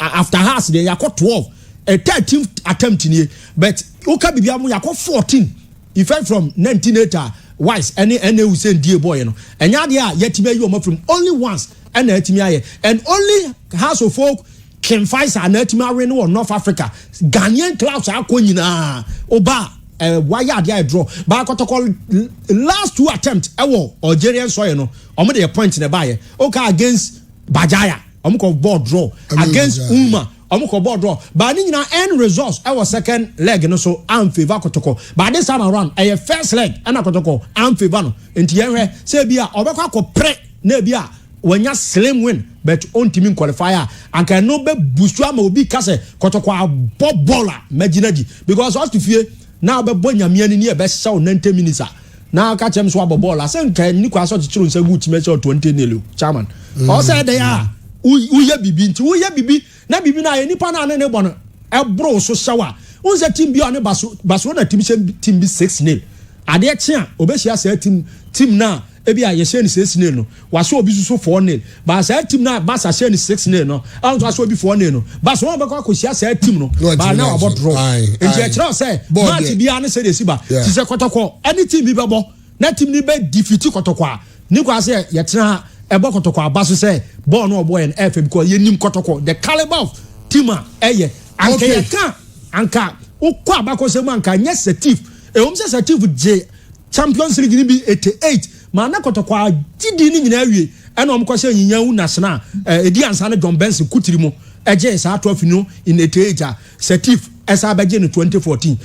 after House there yakwa 12 a 13th attempt in here but okay bibiamu yakwa 14 effect from 1980 wise any who say dear boy no and yadia yetime you from only once and and only House of Folk Ken Faisal and Etimari no North Africa Ghanaian clubs akɔ nyinaa oba wire dey draw ba kɔtɔkɔ last 2 attempts ɛwɔ Algerian soil no ɔmo dey point na buy okay against Bajaya ɔmo kɔ ball draw against Uma ɔmo kɔ ball draw ba ni nyinaa end results ɛwɔ second leg no so am favor kɔtɔkɔ ba this time around ɛyɛ first leg ɛna kɔtɔkɔ am favor no nti yɛhwɛ sɛ bia ɔbɛkɔ akɔ pre na bia wanya slim win but on team qualifier and can no be boost ama obi kase kotokwa bola maginaji because us to fear now be bonya miani ni e be show 90 minutes now catch him so ball say nka ni kwa so chichiro nsa good team 20 nelo chairman o say dey ah uye bibi nti uye bibi na bibi na nipa na ne bo no e bro so shower unse team bi on baso na team bi 6-0 ade e chia obehia say team na ebi a yɛhyɛ ne 6-0 no waso obi so 4-0 ba sa team na ba sa hyɛ ne 6-0 no anto aso obi 4-0 no ba so wɔn bɛkɔ akɔhyia sa team no ba na ɔbɔ draw nti ɛkyerɛ sɛ match bia ne sɛ de siba ti sɛ kɔtɔkɔ any team bi bɛbɔ na team ni bɛ defeat kɔtɔkɔ a ni kwa sɛ yɛtena ɛbɔ kɔtɔkɔ aba so sɛ ball no ɔbɔ yɛn ɛfɛ because yɛnim kɔtɔkɔ the caliber of team a ɛyɛ anka yɛka anka wokɔ abakɔ sɛ mu anka nyɛ Setif ɛwɔm sɛ Setif gye Champions League ni bi 88 mana kotokwa gidi ni nyina awie ɛna ɔmkɔ sɛ nyinya wu nasena edi ansa ne John Benson kutiri mu ɛgye saa trophy no in 88 Setif ɛsa bɛgye no 2014